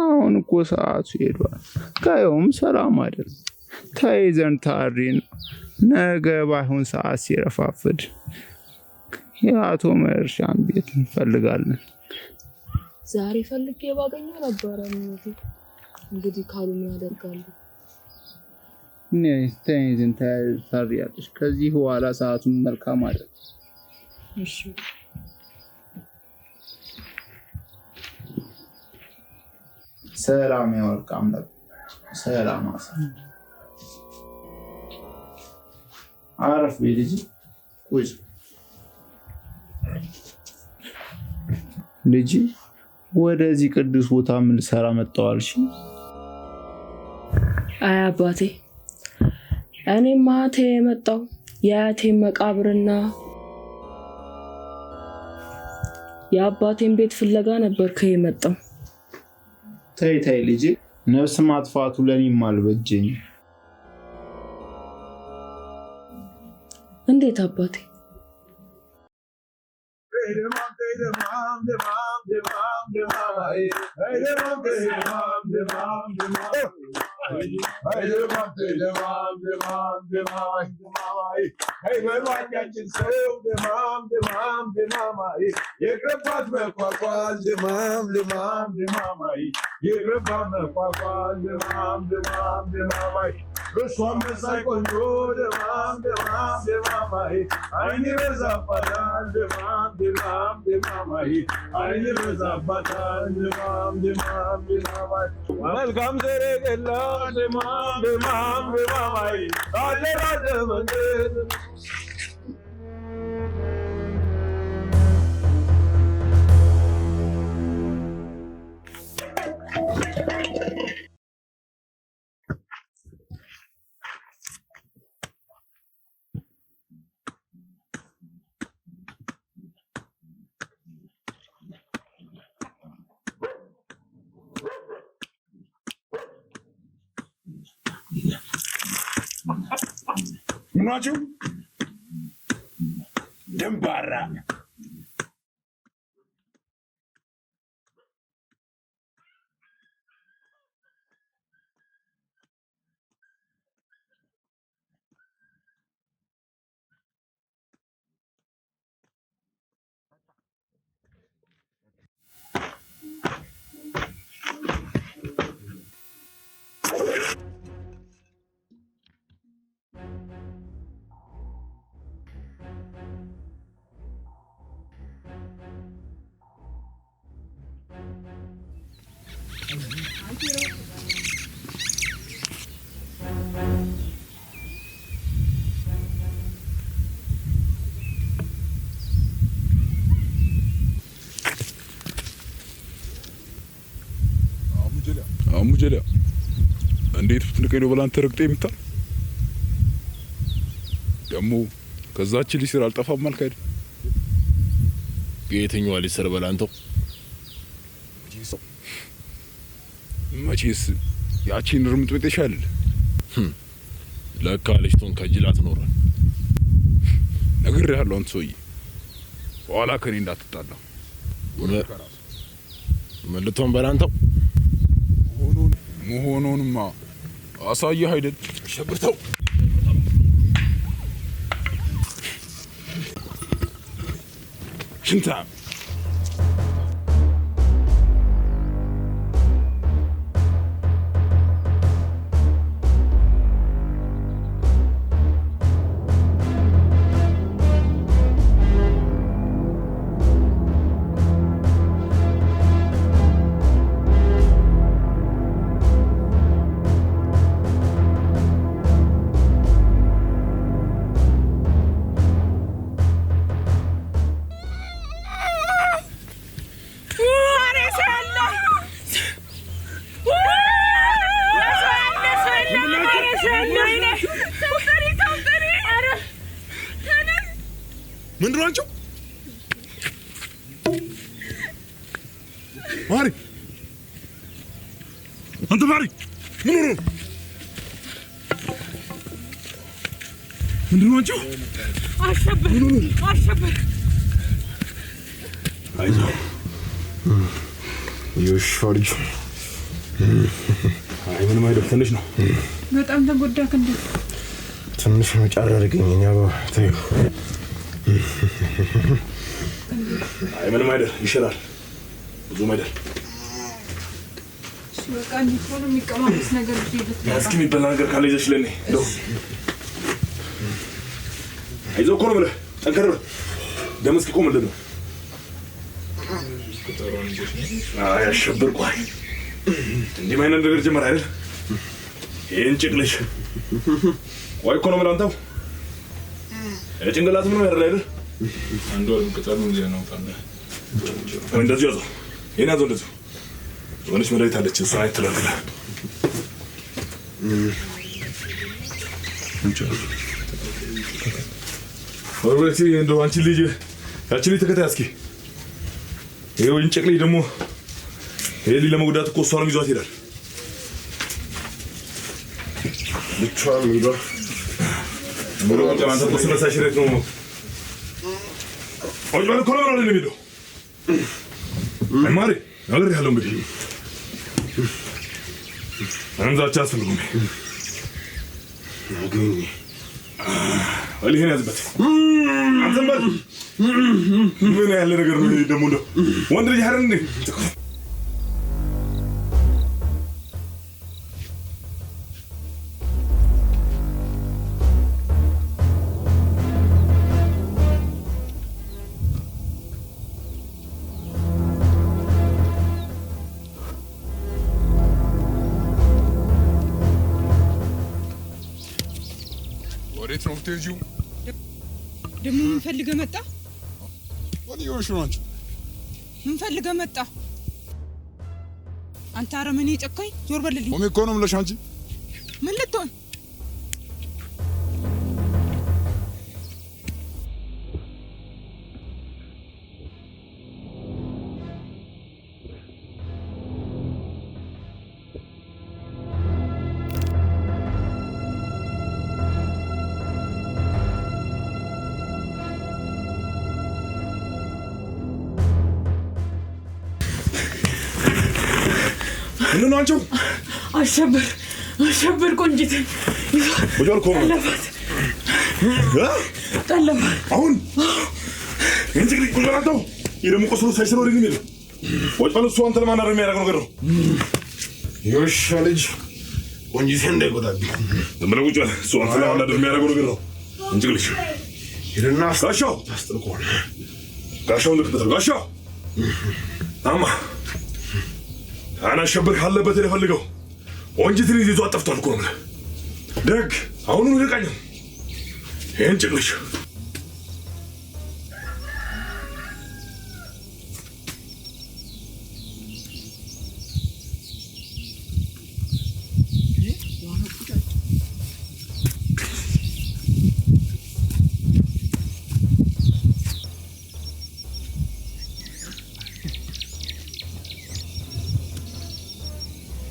አሁን እኮ ሰዓቱ ሄዷል። ካየውም ሰላም አይደለም። ተይዘን ታሪን ነገ ባይሆን ሰዓት ሲረፋፍድ የአቶ መርሻን ቤት እንፈልጋለን። ዛሬ ፈልጌ ባገኘው ነበር ምኞቴ። እንግዲህ ካሉ ምን ያደርጋሉ? ነስተን ታሪያለሽ። ከዚህ በኋላ ሰዓቱን መልካም አይደል? እሺ ሰላም ያወርቃም ነው። ሰላም አሳ አረፍ ቤልጂ ቁጭ ልጅ ወደዚህ ቅዱስ ቦታ ምን ልሰራ መጣዋልሽ? አይ አባቴ፣ እኔማ ማቴ የመጣው የአያቴን መቃብርና የአባቴን ቤት ፍለጋ ነበር ከየመጣው። ተይ ልጅ፣ ነፍስ ማጥፋቱ ለኔም አልበጀኝ። እንዴት አባቴ? መልካም ዘረገላ ደማም ደማም ደማማይ አለራ ደመንገድ ምናችሁ ደንባራ አሙጀሊያ እንዴት ፍትንቀኝ ነው በላንተ ረግጤ የምታል ደግሞ ከዛች ልጅ ስር አልጠፋም አልክ አይደል? የትኛዋ ልጅ ስር በላንተው? መቼስ ያቺን ርምጥ ቤተሻል ለካ ልጅቱን ከጅላት ኖሯል። ነግሬሃለሁ አንተ ሰውዬ፣ በኋላ ከኔ እንዳትጣላ። ምን ልትሆን በላንተው? መሆኑንማ አሳየህ አይደል? ሸብርተው ሽንታ ምንድን ናቸው? ማሪ አንተ ማሪ ምን ሆነ? ምንድን ናቸው? አሸበር አሸበር አይዞህ የውሻው ልጅ። አይ ምንም አይደል፣ ትንሽ ነው። በጣም ተጎዳክ እንዴ? ትንሽ መጫር አድርገኝ። እኛ ተይው አይ ምንም አይደል ይሽራል ብዙ አይደል በቃ እንዲሆን የሚቀማምስ ነገር ይይዝልኝ ያስኪ የሚበላ ነገር ካለ ይዘሽ ለኔ ነው አይዞህ እኮ ነው ብለህ ጠንከር በል ደም እስኪቆምልህ ነው አይ አሸብር ቆይ እንዲህ ማይነን ነገር ጀመር አይደል ይሄን ጭቅልሽ ወይ እኮ ነው ብለህ አንተው ጭንቅላት ምን ያደርጋል አይደል አንዱ ቅጠሉ እንደ ነው ታለ እንደዚህ ያዘው ይሄን ያዘው እንደዚህ ወንሽ መሬት አለች እሷ አይተላልላ ወርወቲ እንደው አንቺ ልጅ ያቺ ልጅ ተከታይ እስኪ ይሄው እንጨቅልኝ ደግሞ ይሄ ልጅ ለመጉዳት እኮ እሷንም ይዟት ይላል ብቻዋን ይሏ ሙሉ አንተ እኮ ስለሳሽረት ነው ወጅባን እኮ ነው የሚለው አይማሪ ነገር ያለው እንግዲህ አንዛቻ አስፈልጉም አገኝ ወሊህን ያዝበት አንተምበል ምን ያለ ነገር ነው ደግሞ ነው ወንድ ልጅ አይደል እንዴ ወዴት ነው የምትሄጂው? ደግሞ ምን ፈልገህ መጣ? ወዲያውሽ ነው አንቺ ምን ፈልገህ መጣ? አንተ አረመኔ ጨካኝ ዞር በልልኝ። ቆሜ እኮ ነው የምልሽ አንቺ ምን ልትሆን? ምን ነው አንቺ አሸብር ቆንጂት ወጆል ኮም ጠለፋት አሁን እንጂ ግሪ ኩላራው ይደሙ ቆስሎ ሳይሰሩ ወደ ነው ወጭ ባሉ እሱ አንተ ለማናር የሚያደርገው ነገር ነው ይወሻ ልጅ ቆንጂት እንዳይጎዳብኝ ለምን ወጭ ባሉ እሱ አንተ ለማናር የሚያደርገው ነገር ነው እንጂ ግሪ ይደና ጋሻው አስተልቆል ጋሻው ልክተር ጋሻው አማ አና ሸብር ካለበት የፈልገው ወንጅትን ይዞ አጥፍቷል እኮ ነው ደግ አሁን ልቀኝ ይሄን ጭቅልሽ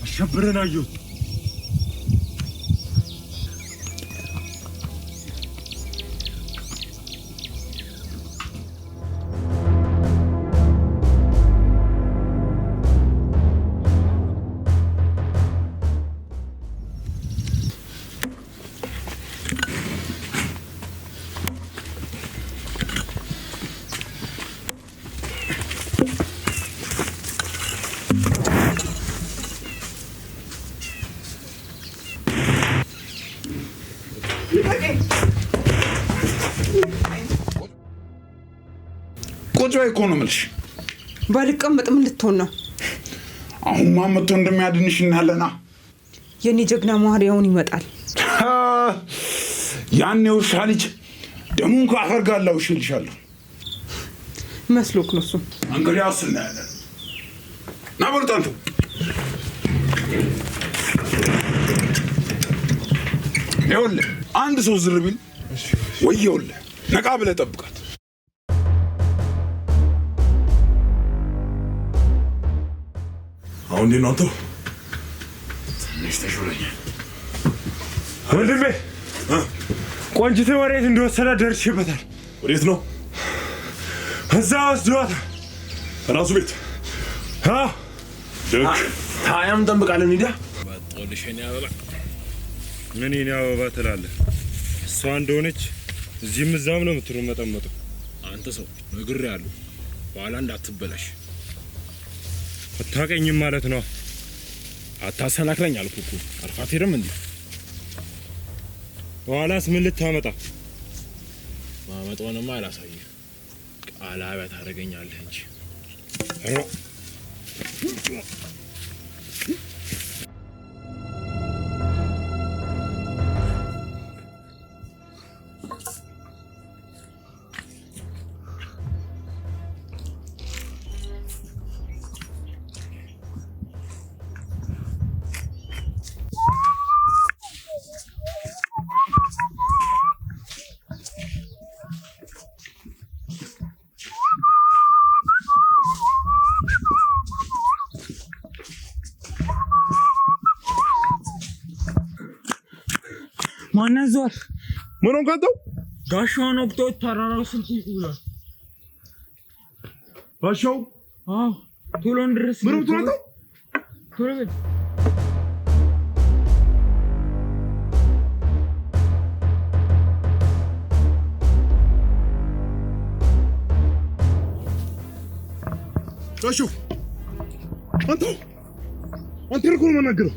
አሸብርን አየሁት ቁጭ በይ እኮ ነው የምልሽ ባልቀመጥ ምን ልትሆን ነው? አሁን ማመቶ እንደሚያድንሽ እናለና የኔ ጀግና ማህሪያውን ይመጣል ያኔ ውሻ ልጅ ደሙን ካፈር ጋር ላውሽ ይልሻለሁ መስሎክ ነው እሱ እንግዲህ አስና ያለ ና በልጣንቱ ይኸውልህ አንድ ሰው ዝር ቢል ወየውልህ ነቃ ብለህ ጠብቃት አሁን እንዴት ነው አንተ ትንሽ ተሾለኛል ወንድሜ ቆንጂት ወሬት እንደወሰደ ደርሼበታል ወዴት ነው እዛ ወስዷት ራሱ ቤት ደግ ታያም ጠብቃለን ሂዳ ባጦልሽኝ አበባ ምን ይኔ አበባ ትላለህ እሷ እንደሆነች እዚህም እዛም ነው የምትሩመጠመጠው አንተ ሰው ነግሬሃለሁ፣ በኋላ እንዳትበላሽ። አታውቀኝም ማለት ነው? አታሰናክለኝ አልኩህ እኮ። አልፋቴርም እንዴ? በኋላስ ምን ልታመጣ? ማመጣውንማ አላሳይህ፣ ቃላበት አደረገኛለህ እንጂ። ማናዟል ምን ሆንካንተው? ጋሻውን ወቅቶ ተራራው ስልክ ይውላል። ጋሻው? አዎ ቶሎ እንድረስ። ምን ሆንካንተው? ቶሎ በል። ጋሻው አንተ እኮ ነው የምናገረው።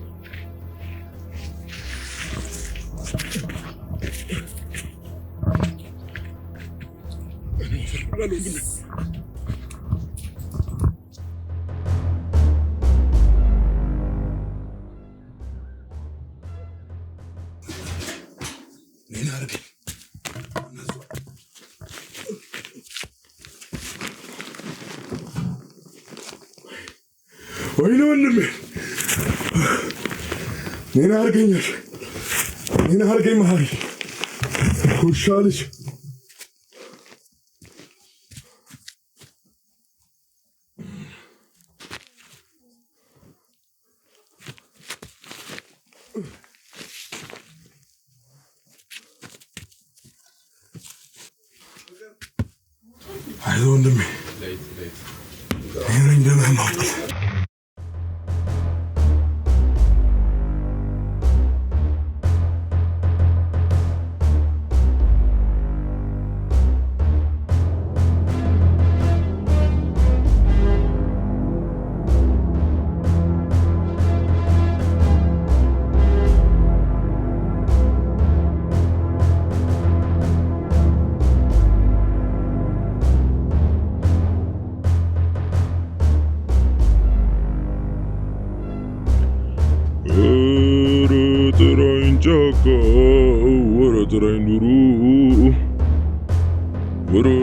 ወይኔ ወንድሜ ምን አርገኛል? ምን አርገኝ መሀሪ ውሻ ልጅ አይዞህ ወንድሜ ይሄን እንደማማጣ Chaka, wara tarain duru. Wara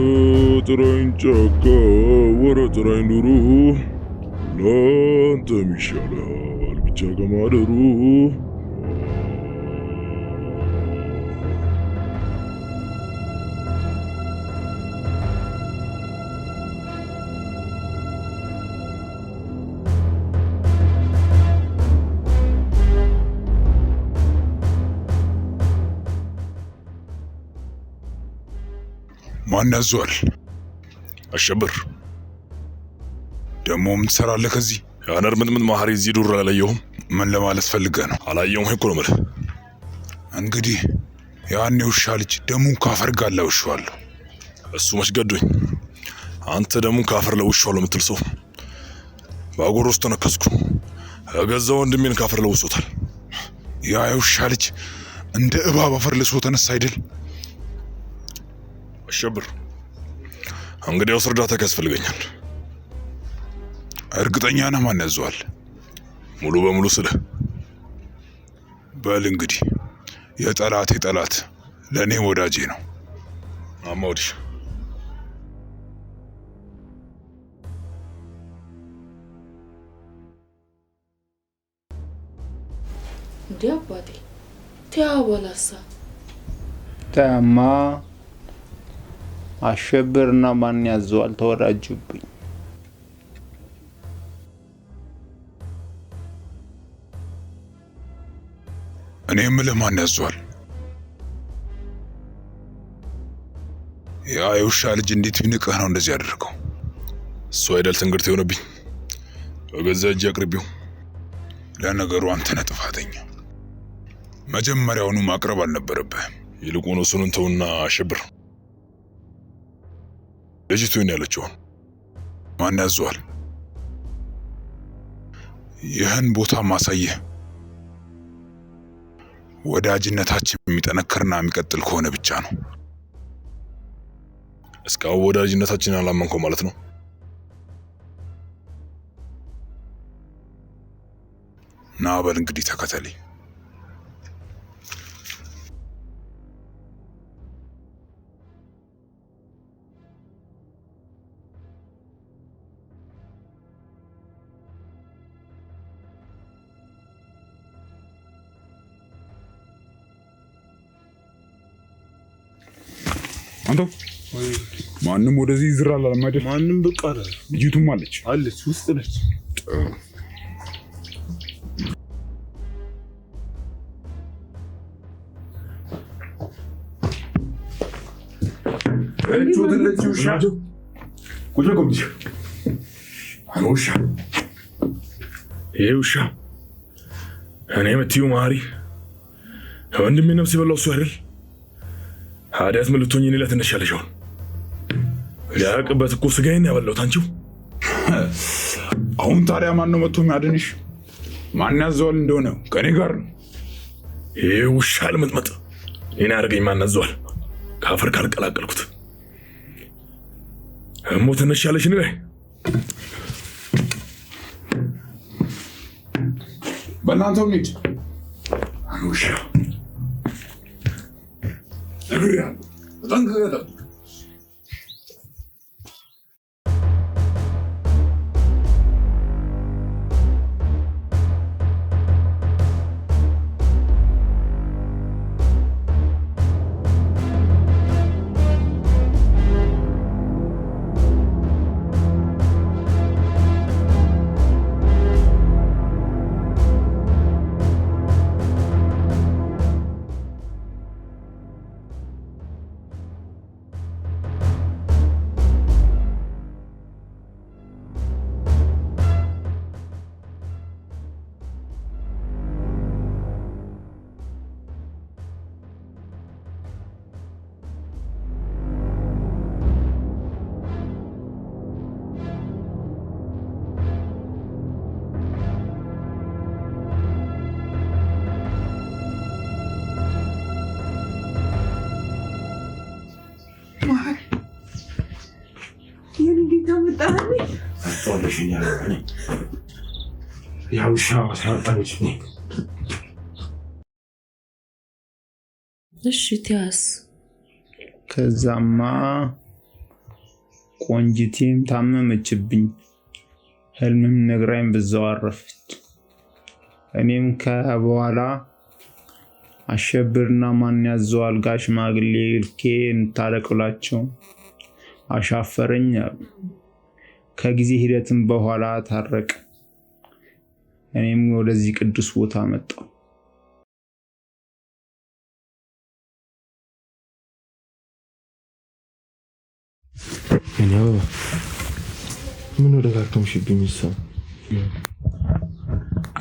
tarain chaka, wara tarain duru. Lanta mishala, albichaka madaru. ማን ያዟል? አሸብር ደሞ ምን ትሰራለህ ከዚህ? ያነር ምን ማህሪ እዚህ ዱር አላየሁም። ምን ለማለት ፈልገህ ነው? አላየሁም እኮ ነው የምልህ። እንግዲህ ያኔ ውሻ ልጅ ደሙን ካፈር ጋር ለውሻለሁ። እሱ መች ገዶኝ። አንተ ደሙን ካፈር ለውሻለሁ የምትል ሰው ባጎር ውስጥ ተነከስኩ። ገዛ ወንድሜን ካፈር ለውሶታል። ያ የውሻ ልጅ እንደ እባብ አፈር ልሶ ተነሳ አይደል? አሸብር እንግዲያውስ እርዳታ ያስፈልገኛል። እርግጠኛ ነህ? ማን ያዟል? ሙሉ በሙሉ ስልህ። በል እንግዲህ የጠላቴ ጠላት ለኔ ወዳጄ ነው። አማውዲሽ ዲያባቴ ቲያወላሳ ተማ አሸብርና ማን ያዟል ተወራጁብኝ። እኔ የምልህ ማን ያዟል? ያ የውሻ ልጅ እንዴት ቢንቅህ ነው እንደዚህ ያደርገው? እሱ አይደል ትንግርት የሆነብኝ በገዛ እጅ አቅርቢው። ለነገሩ አንተ ነህ ጥፋተኛ። መጀመሪያውኑ ማቅረብ አልነበረብህም። ይልቁን እሱን ተውና አሸብር ልጅቱ ነው ያለችውን ማን ያዘዋል? ይህን ቦታ ማሳየህ ወዳጅነታችን የሚጠነክርና የሚቀጥል ከሆነ ብቻ ነው። እስካሁን ወዳጅነታችን አላመንከው ማለት ነው? ና በል እንግዲህ ተከተለኝ። አንተ ማንም ወደዚህ ይዝራል አለማደል? ማንም በቃ አለ። ልጅቱም አለች ውስጥ ነች። ውሻ እኔ የምትይው ማሪ ወንድሜ ነፍስ የበላው እሱ አይደል? ታዲያስ ምን ልትሆኚ እኔ ላይ ትነሻለሽ? አሁን ሊያውቅበት እኮ ስጋዬን ያበላሁት አንቺው። አሁን ታዲያ ማን ነው መጥቶ የሚያድንሽ? ማን ያዘዋል እንደሆነ ከኔ ጋር ነው። ይሄ ውሻ ልምጥመጥ እኔን ያደርገኝ ማን ያዘዋል? ካፈር ካልቀላቀልኩት እሞ ትነሻለሽ እኔ ላይ። በእናንተው እንሂድ። ውሻ ነግሬሃለሁ፣ ተጠንቅቀህ ጠብቅ። እሺ ቲያስ ከዛማ ቆንጂቴም ታመመችብኝ። ህልምም ነግራኝ በዛው አረፈች። እኔም ከበኋላ አሸብርና ማን ያዘዋል ጋር ሽማግሌ ልኬ እንታረቅላቸው አሻፈረኝ አሉ። ከጊዜ ሂደትም በኋላ ታረቅ። እኔም ወደዚህ ቅዱስ ቦታ መጣሁ። እኔ ምን ደጋግምሽብኝ? ሰው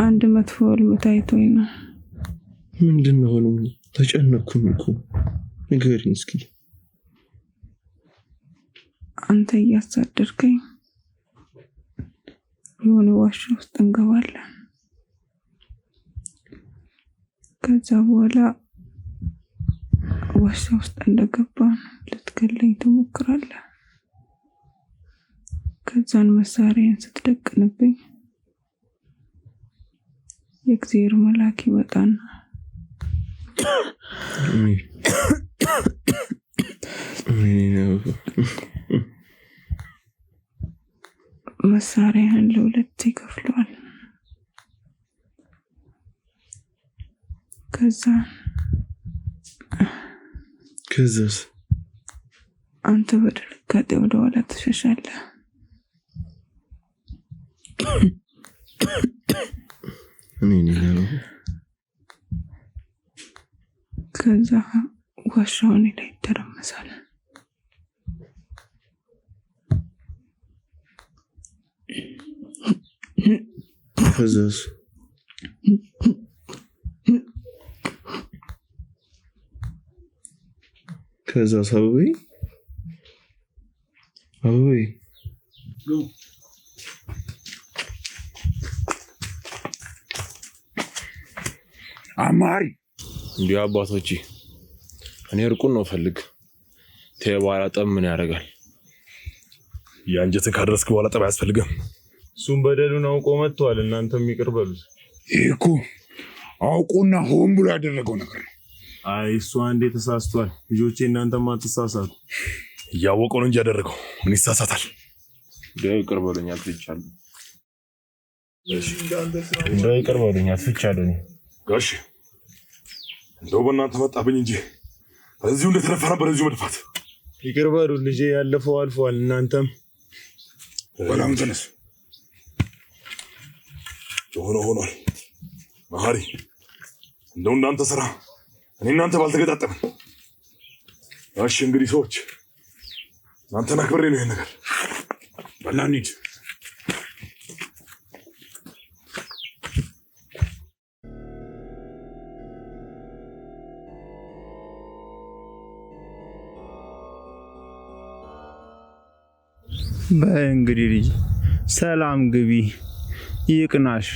አንድ መጥፎ ህልም ታይቶኝ ነው። ምንድነው ህልሙ? ተጨነቅኩኝ እኮ ንገሪኝ እስኪ። አንተ እያሳደርከኝ የሆነ ዋሻ ውስጥ እንገባለን። ከዛ በኋላ ዋሻ ውስጥ እንደገባን ልትገለኝ ትሞክራለህ። ከዛን መሳሪያን ስትደቅንብኝ የእግዚአብሔር መልአክ ይመጣና መሳሪያን ለሁለት ይከፍለዋል። ከዛስ አንተ በድንጋጤ ወደ ኋላ ትሸሻለህ። ከዛ ዋሻው እኔ ላይ ይተረመሳል። ከዛስ አበበ ወይ አማሪ እንዲሁ አባቶቼ እኔ እርቁን ነው ፈልግ ተባላ ጠብ ምን ያደርጋል? የአንጀትን ካደረስክ በኋላ ጠብ አያስፈልግም። እሱም በደሉን አውቆ መጥቷል። እናንተም ይቅር በሉት። ይሄ እኮ አውቆና ሆን ብሎ ያደረገው ነገር ነው። አይ እሱ አንዴ ተሳስቷል። ልጆቼ እናንተም አትሳሳቱ። እያወቀው ነው እንጂ ያደረገው ምን ይሳሳታል? ይቅር በሉኝ አትፍቻለሁ። ይቅር በሉኝ አትፍቻለሁ። ጋሽ እንደው በእናንተ መጣብኝ እንጂ እዚሁ እንደተነፋ ነበር እዚሁ መድፋት። ይቅር በሉ ልጄ፣ ያለፈው አልፏል። እናንተም በላም ተነስ። የሆነው ሆኗል። መሀሪ እንደው እናንተ ስራ እኔ እናንተ ባልተገጣጠምን። እሺ እንግዲህ ሰዎች እናንተን አክብሬ ነው ይሄን ነገር በላ እንሂድ። በእንግዲህ ልጅ ሰላም ግቢ፣ ይቅናሽ፣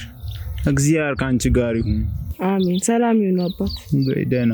እግዚአብሔር ካንቺ ጋር ይሁን። አሜን። ሰላም ይሁን አባት። በደህና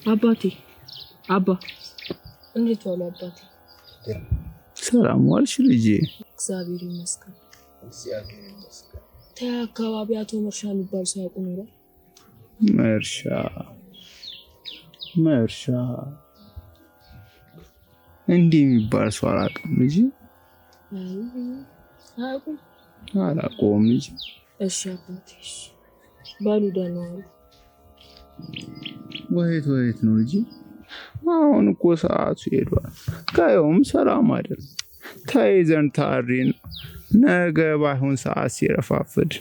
አባቴ አባ እንዴት ዋሉ አባቴ? ሰላም ዋልሽ ልጄ? እግዚአብሔር ይመስገን። ተያ አካባቢ አቶ መርሻ የሚባል ሰው ያውቁ ኖሯል? መርሻ እንዲህ የሚባል ሰው አላውቅም ልጄ። አላውቀውም ልጄ። እሺ አባቴ ባሉ ደህና ዋሉ። ወይት ነው ልጄ? አሁን እኮ ሰዓቱ ሄዷል። ቀየውም ሰላም አይደል? ተይዘን ታሪን ነገ ባይሆን ሰዓት ሲረፋፍድ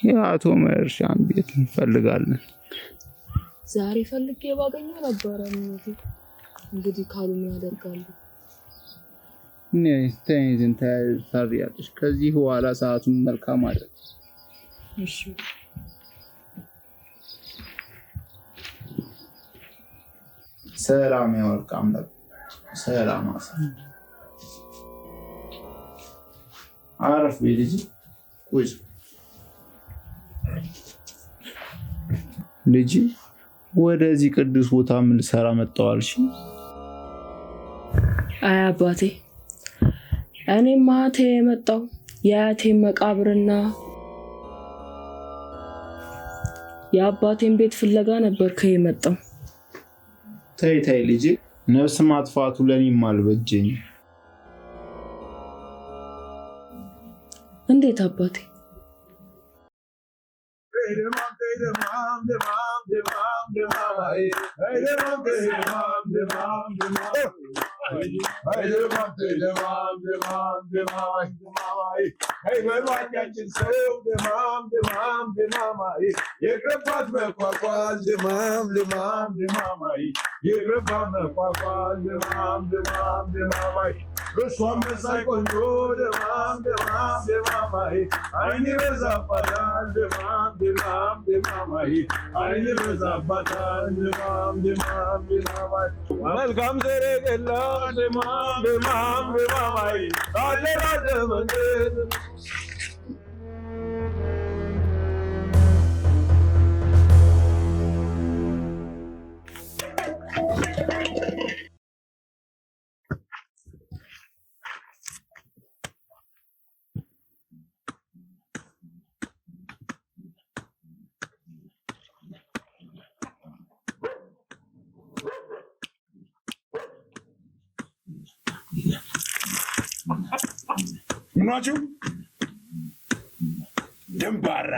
የአቶ መርሻን ቤት እንፈልጋለን። ዛሬ ፈልጌ ባገኘው ነበረ። እንግዲህ ካሉ ምን ያደርጋሉ? ተይዘን ታሪያለሽ። ከዚህ በኋላ ሰዓቱን መልካም አይደል? እሺ ሰላም ያወርቅ አምላክ ሰላም አረፍ ልጅ ቁጭ ልጅ ወደዚህ ቅዱስ ቦታ ምን ልሰራ መጣዋልሽ? አይ አባቴ እኔ ማቴ የመጣው የአያቴ መቃብርና የአባቴን ቤት ፍለጋ ነበር ከየመጣው። ተይ ልጅ፣ ነፍስ ማጥፋቱ ለኔም አልበጀኝ። እንዴት አባቴ? እሷም መሳይ ቆንጆ ደማም ደማም ደማማይ አይኔ በዛባታል ደማም ደማም ደማማይ አይኔ በዛባታል ደማም ደማም ደማማይ መልካም ሰረገላ ደማም ደማም ደማማይ አለራደ መንገድ ምናችሁ ደንባራ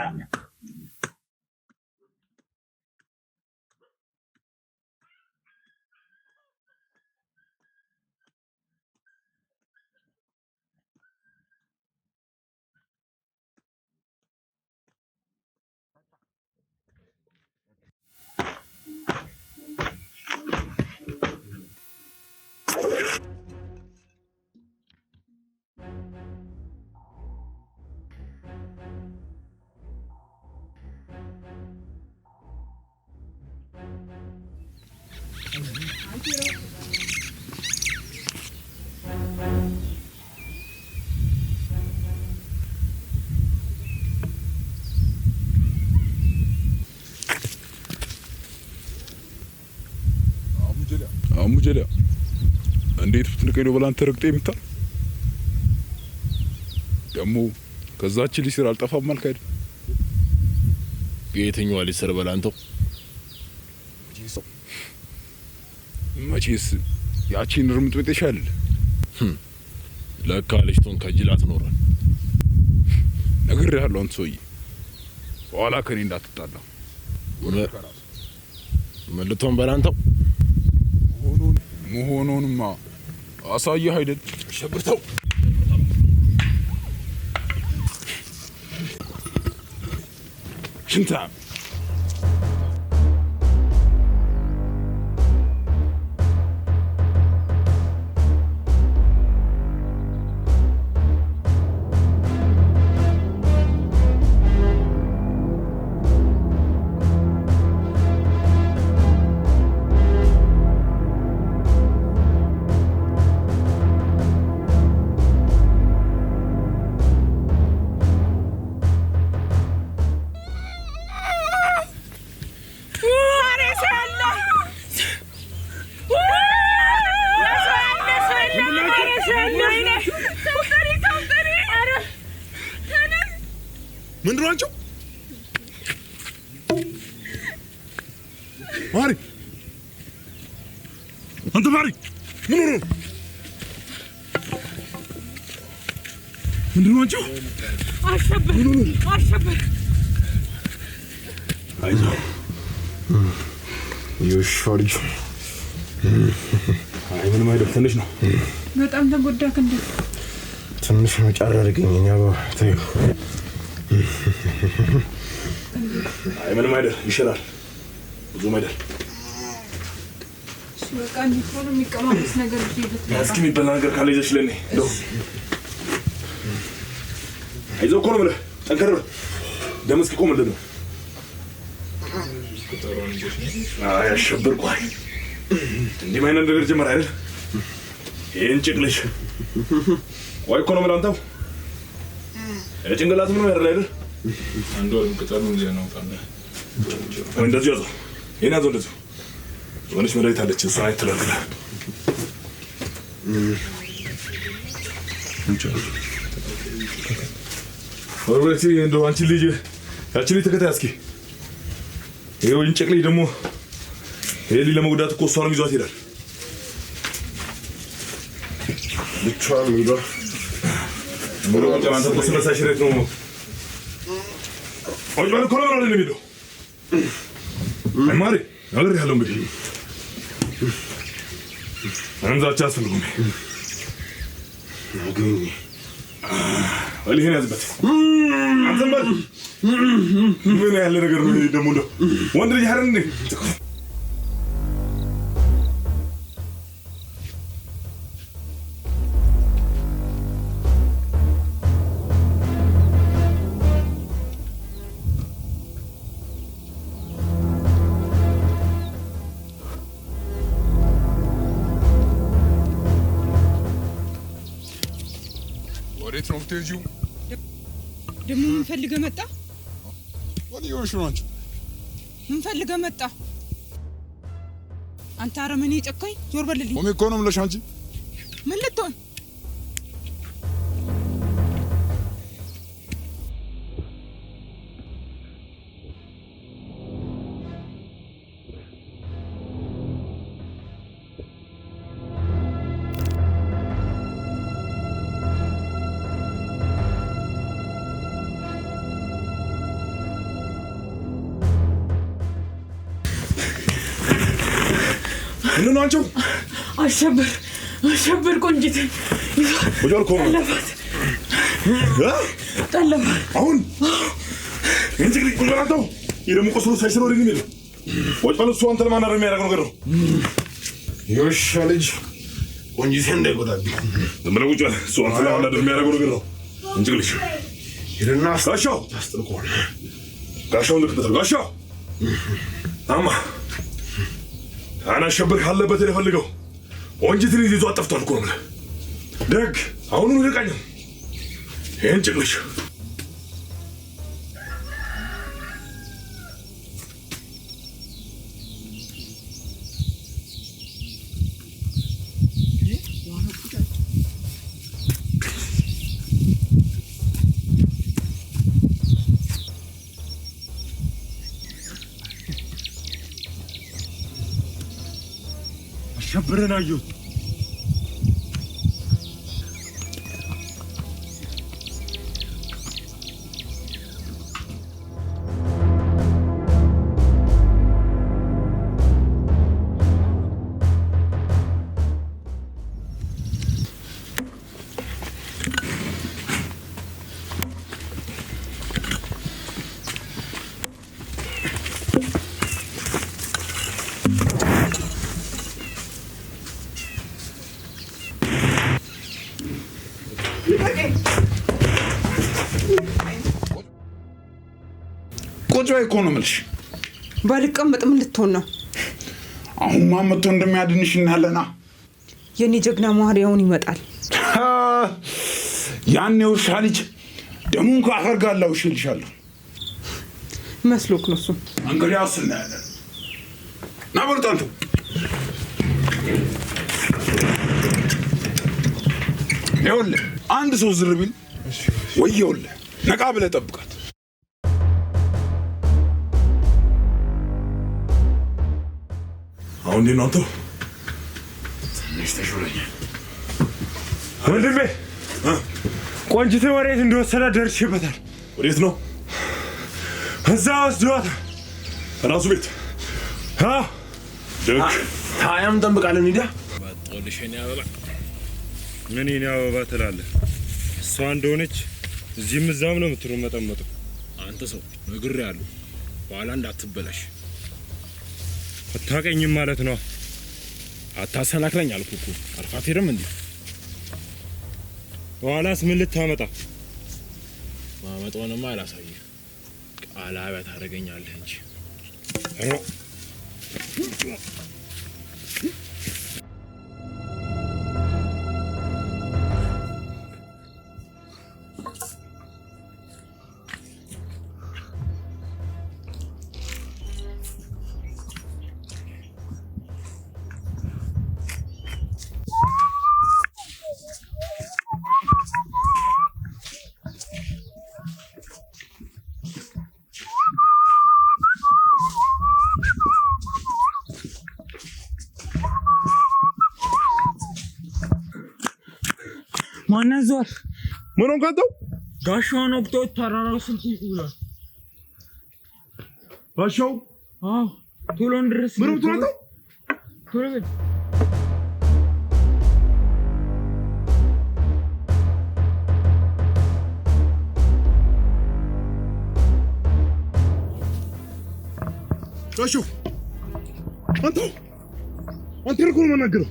አሙጀላ እንዴት ብትንቀኝ ነው በላንተ ረግጤ የምታል ደግሞ ከዛች ልጅ ስር አልጠፋም አልክ አይደል? የትኛዋ ልጅ ስር በላንተው? መቼስ ያቺን ርምጥምጥ ይሻል ለካ ልጅቱን ከጅላት ኖሯል። ነግሬሃለሁ አንተ ሰውዬ ኋላ ከኔ እንዳትጣላ። ምን ልትሆን በላንተው? መሆኑንማ አሳየህ አይደል? ሸብርተው ሽንታ ምንድን ናቸው? ማሪ አንተ ማሪ ምን ሆነ? ምንድን ናቸው? አሸበር አይዞህ የውሻው ልጅ አይ ምንም አይደለም፣ ትንሽ ነው። በጣም ተጎዳክ እንዴ? ትንሽ መጫር አድርገኝ ነው ታዩ። አይ ምንም አይደል፣ ይሽራል። ብዙም አይደል። በቃ እንዴት ነው የሚቀማመስ ነገር ይዘት እስኪ የሚበላ ነገር ካለ ይዘሽ ለኔ እንደው አይዞህ እኮ ነው የምልህ። ጠንከር በል። ደም እስኪቆምልህ ነው። አይ አሸብር ቆይ እንዲህ አይነት ነገር ጀመር አይደል? ይሄን ጭቅልሽ ቆይ እኮ ነው የምልህ። አንተው ጭንቅላት ምን ያደርግ አይደል? አንዱ ቅጠሉ ነው ታና እንደዚህ ያዘው። ይሄን ያዘው እንደዚህ ወንሽ መድኃኒት አለች እሷ አይተላልላ ወርወቲ እንደው አንቺ ልጅ ያቺ ልጅ ተከታይ እስኪ ይሄው እንጨቅልኝ ደግሞ ይሄ ልጅ ለመጉዳት እኮ እሷንም ይዟት ይላል። ብቻዋን ይሏ ሙሉ አንተ እኮ ስለሳሽረት ነው ወጅ ባለ ኮሎና ነው የሚለው ማሪ ነገር ያለው እንግዲህ አንዛቻ አስፈልጉም አገኝ ወሊህን ያዝበት አንተም በል ምን ያለ ነገር ነው ደግሞ ነው ወንድ ልጅ አይደል እንዴ? ወዴት ነው የምትሄጂው? ደግሞ ምን ፈልገህ መጣ? ወዲያውሽ ነው አንቺ ምን ፈልገህ መጣ? አንተ አረመኔ ጨካኝ፣ ዞር በልልኝ። ቆሜ እኮ ነው የምልሽ። አንቺ ምን ልትሆን? ምንድን ነው አንቺው? አሸብር ቆንጂት ወጆል ኮማ ጠለፋት አሁን እንግዲህ ቁልራታው ይደሙ ቆስሎ ሳይሰሩ ወደ ነው ወጭፈን እሱ አንተ ለማን አረም ያደርገው ነገር ነው የውሻ ልጅ ቆንጂት እንዳይጎዳብኝ ዝም ብለህ ቁጭ በል እሱ አንተ ለማን አረም ያደርገው ነገር ነው እንግዲህ ይልና ጋሻው አስጥልቆን ጋሻው ልትበተል ጋሻው አማ አና አሸብር ካለበት የፈልገው ቆንጂትን ይዞ አጠፍቷል እኮ ነው ደግ አሁን ልቀኝ ይሄን ጭቅልሽ አሸብርን አየሁት ቁጭ በይ እኮ ነው የምልሽ። ባልቀመጥ ምን ልትሆን ነው? አሁን ማመቶ እንደሚያድንሽ እናያለና። የኔ ጀግና ማህሪያውን ይመጣል። ያኔ ውሻ ልጅ ደሙን ከአፈር ጋር ላውሽልሻለሁ መስሎክ ነው እሱ። እንግዲያውስ እናያለን። ና በርታንቱ ይኸውልህ አንድ ሰው ዝር ቢል ወየውልህ ነቃ ብለህ ጠብቃት። አሁን እንዴት ነው አንተ? ትንሽ ተሾለኛል ወንድሜ። ቆንጂትን ወዴት እንደወሰደ ደርሼበታል። ወዴት ነው? እዛ ወስዷት ራሱ ቤት ደግ ታያም ጠብቃለን። ሂዳ ባጦልሽ የኔ አበባ ምን የኔ አበባ ትላለህ? እሷ እንደሆነች እዚህም እዛም ነው የምትሮመጠመጠው። አንተ ሰው ነግሬሃለሁ፣ በኋላ እንዳትበላሽ። አታውቀኝም ማለት ነው። አታሰናክለኝ አልኩህ እኮ። አልፋቴርም እንዴ? በኋላስ ምን ልታመጣ? ማመጣውንማ አላሳይህ። ቃላቢያ ታደርገኛለህ እንጂ ማነዟል? ምን ሆንክ አንተ? ጋሻውን ወቅቶ ተራራው ስንት ይውላል? ጋሻው? አዎ ቶሎ እንድረስ። ምን ሆንክ አንተ? ቶሎ በል። ጋሻው አንተ እኮ ነው የምናገረው።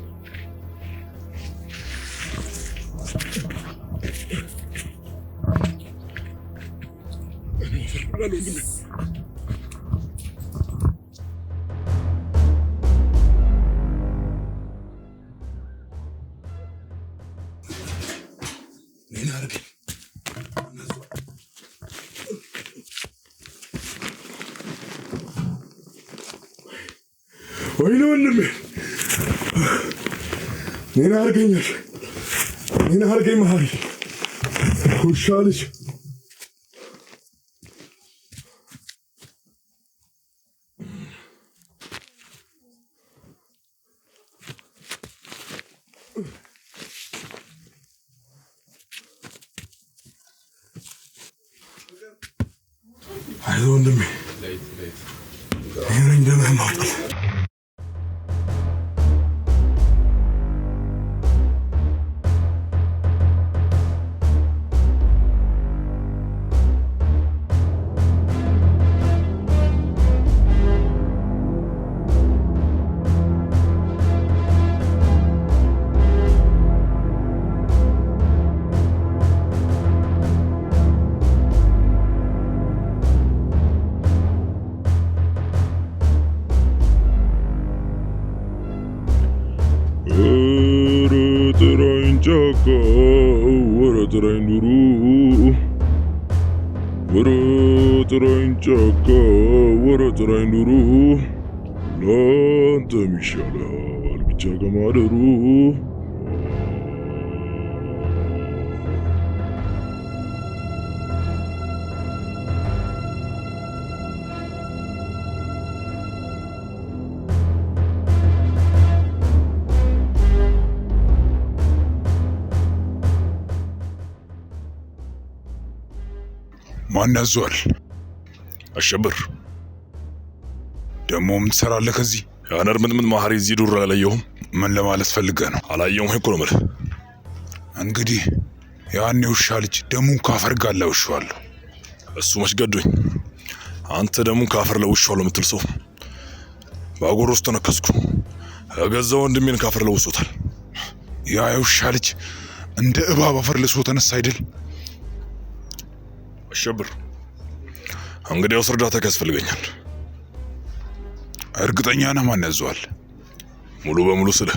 ወይኔ ወንድሜ ምን አድርገኛል? ምን አድርገኝ መሀሪ ውሻ ልጅ አይዞህ ወንድሜ ይሄን እንደምን ማውጣት ጫካ ወረ ጥራኝ ኑሩ ወረ ጥራኝ ጫካ ወረ ጥራኝ ኑሩ ላንተም ይሻላል ብቻ ከማደሩ ማን ያዟል? አሸብር ደሞ ምን ትሰራለህ ከዚህ? ያነር ምጥምጥ ማህሪ እዚህ ዱር አላየሁም። ምን ለማለት ፈልገህ ነው? አላየሁም እኮ ነው የምልህ። እንግዲህ ያን የውሻ ልጅ ደሙን ካፈር ጋር ለውሻለሁ። እሱ መች ገዶኝ። አንተ ደሙን ካፈር ለውሻለሁ የምትል ሰው ባጎር ውስጥ ተነከስኩ። ገዛ ወንድሜን ካፈር ለውሶታል። ያ የውሻ ልጅ እንደ እባብ አፈር ልሶ ተነሳ አይደል? አሸብር እንግዲያውስ እርዳታ ያስፈልገኛል። እርግጠኛ ነህ? ማን ያዟል? ሙሉ በሙሉ ስለ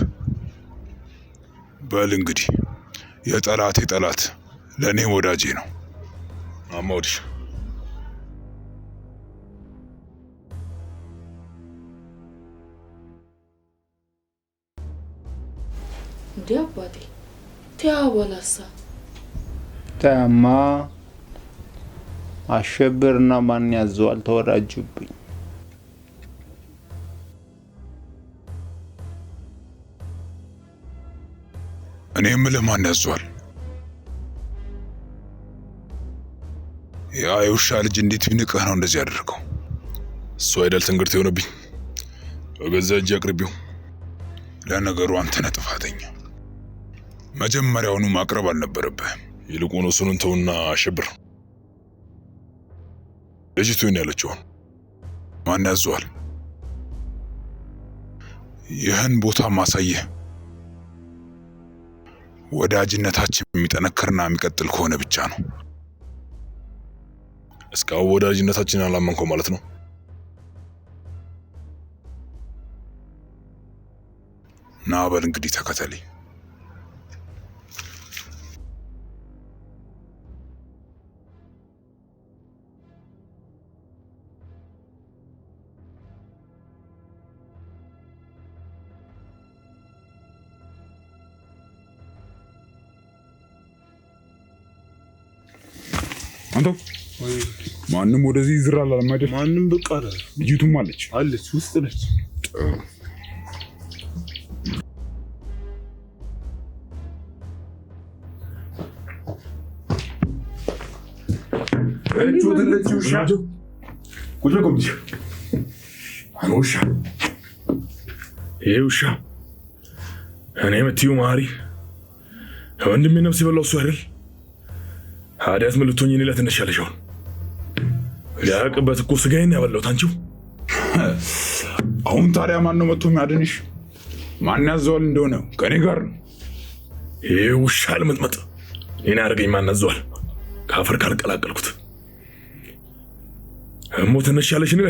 በል እንግዲህ የጠላቴ ጠላት ለኔ ወዳጄ ነው። አማውዲሽ እንዴ አባቴ ተያወላሳ ተማ አሸብርና ማን ያዟል ተወራጁብኝ። እኔ የምልህ ማን ያዟል? ያ የውሻ ልጅ እንዴት ቢንቅህ ነው እንደዚህ ያደረገው? እሱ አይደል ትንግርት የሆነብኝ በገዛ እጅ አቅርቢው። ለነገሩ አንተ ነህ ጥፋተኛ። መጀመሪያውኑ ማቅረብ አልነበረብህም። ይልቁን እሱን ተውና አሸብር ልጅቱ ይሄን ያለችው ማን ያዟል? ይህን ቦታ ማሳየህ ወዳጅነታችን የሚጠነክርና የሚቀጥል ከሆነ ብቻ ነው። እስካሁን ወዳጅነታችንን አላመንከው ማለት ነው? ና በል እንግዲህ ተከተለኝ። አንተ ማንም ወደዚህ ዝራ አላለም አይደል? ማንም በቃ አይደል። ልጅቱም አለች ውስጥ ነች። ይሄ ውሻ እኔ የምትዩ ማሪ ወንድሜ ነፍስ የበላው እሱ አይደል? ሀዲያት ምልቶኝ እኔ ለትንሽ ያለሽው ሊያቅበት እኮ ስጋዬን ያበላሁት አንቺው። አሁን ታዲያ ማን ነው መጥቶ የሚያድንሽ? ማን ያዘዋል እንደሆነ ከኔ ጋር ነው። ይሄ ውሻ ልምጥመጥ እኔ አድርገኝ። ማን ያዘዋል? ካፈር ካልቀላቀልኩት እሞ ትንሽ ያለሽ ነው።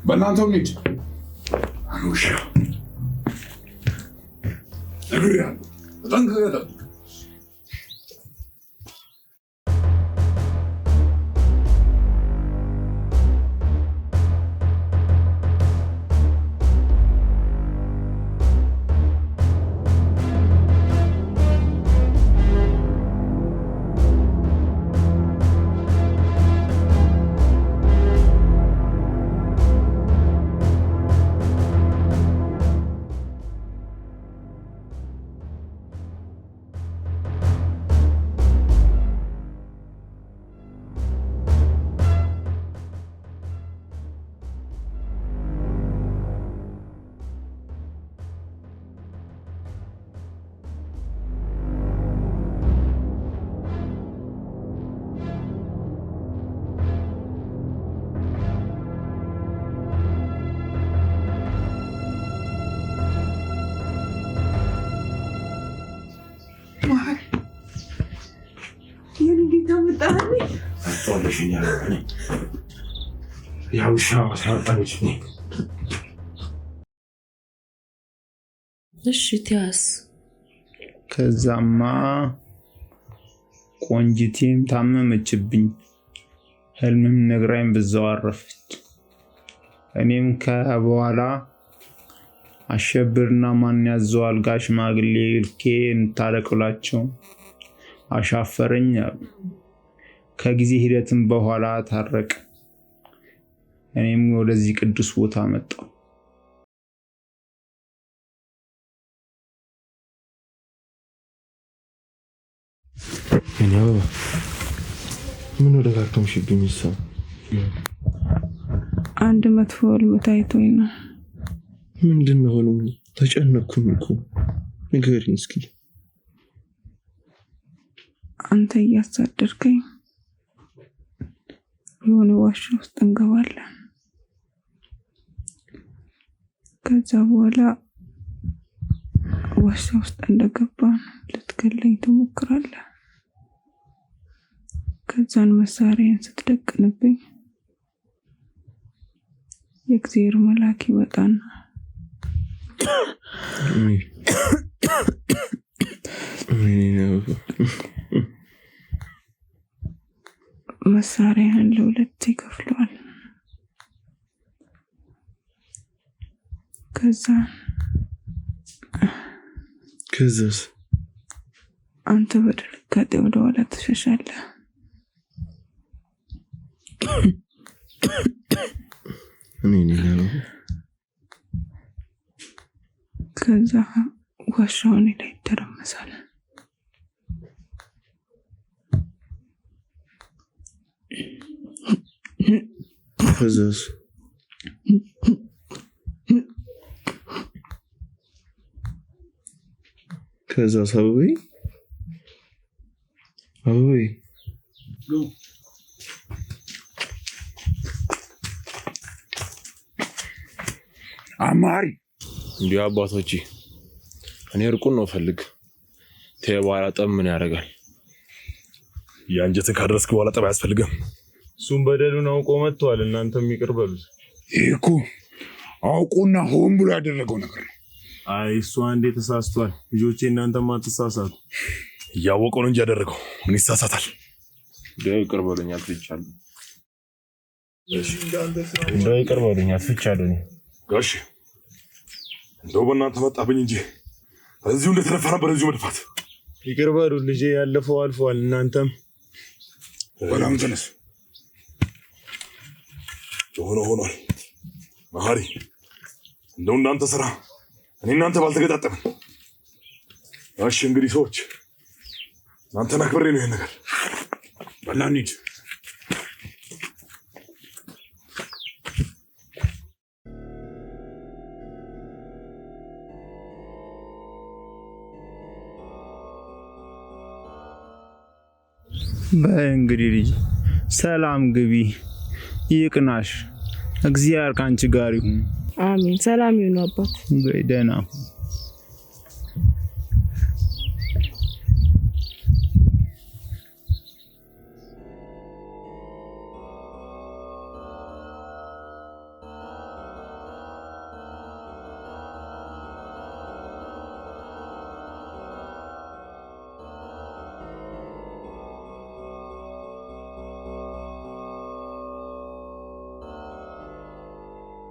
በእናንተው እንሂድ። ውሻ ነግሬሃለሁ፣ ተጠንቅቀህ ጠብቅ። ያው ሻው ሳጣች እሺ ቲያስ ከዛማ ቆንጂቴም ታመመችብኝ። ህልምም ነግራኝ በዛው አረፈች። እኔም ከበኋላ አሸብርና ማን ያዘዋል ጋር ሽማግሌ ልኬ እንታረቅላቸው አሻፈረኝ አሉ። ከጊዜ ሂደትም በኋላ ታረቀ። እኔም ወደዚህ ቅዱስ ቦታ መጣሁ። እኔ አበባ ምን ወደ ካከምሽብኝ ይሰማ አንድ መጥፎ ህልም ታይቶኝ ነው። ምንድን ነው ህልሙ? ተጨነቅኩኝ እኮ ንገሪኝ እስኪ። አንተ እያሳደርከኝ የሆነ ዋሻ ውስጥ እንገባለን። ከዛ በኋላ ዋሻ ውስጥ እንደገባን ልትገለኝ ትሞክራለህ። ከዛን መሳሪያን ስትደቅንብኝ የእግዚአብሔር መልአክ ይመጣና መሳሪያን ለሁለት ይከፍለዋል። ከዛስ አንተ በድንጋጤ ወደ ኋላ ትሸሻለህ። ከዛ ዋሻውን ላይ ይተረመሳል። ከዛስ አበበይ አማሪ እንዲሁ አባቶቼ እኔ እርቁን ነው ፈልግ። ተባራ ጠብ ምን ያደርጋል? የአንጀትን ካደረስክ በኋላ ጠብ አያስፈልግም። እሱም በደሉን አውቆ መጥቷል። እናንተም ይቅር በሉት። ይሄ እኮ አውቆና ሆን ብሎ ያደረገው ነገር ነው። አይ እሱ አንዴ ተሳስቷል። ልጆቼ እናንተም አትሳሳቱ። እያወቀው ነው እንጂ ያደረገው ምን ይሳሳታል? ይቅር በሉኝ አትፍቻለሁ። ይቅር በሉኝ አትፍቻለሁ። ጋሽ እንደው በእናንተ መጣብኝ እንጂ እዚሁ እንደተነፋ ነበር እዚሁ መድፋት። ይቅር በሉ ልጄ፣ ያለፈው አልፏል። እናንተም በላም ተነስ። ሆኖ ሆኗል። መሀሪ እንደው እናንተ ስራ እኔ እናንተ ባልተገጣጠምን። እሺ እንግዲህ ሰዎች እናንተን አክብሬ ነው ይሄን ነገር በላ እንሂድ። በእንግዲህ ልጅ ሰላም ግቢ፣ ይቅናሽ። እግዚአብሔር ካንቺ ጋር ይሁን። አሜን። ሰላም ይሁን አባት። ደህና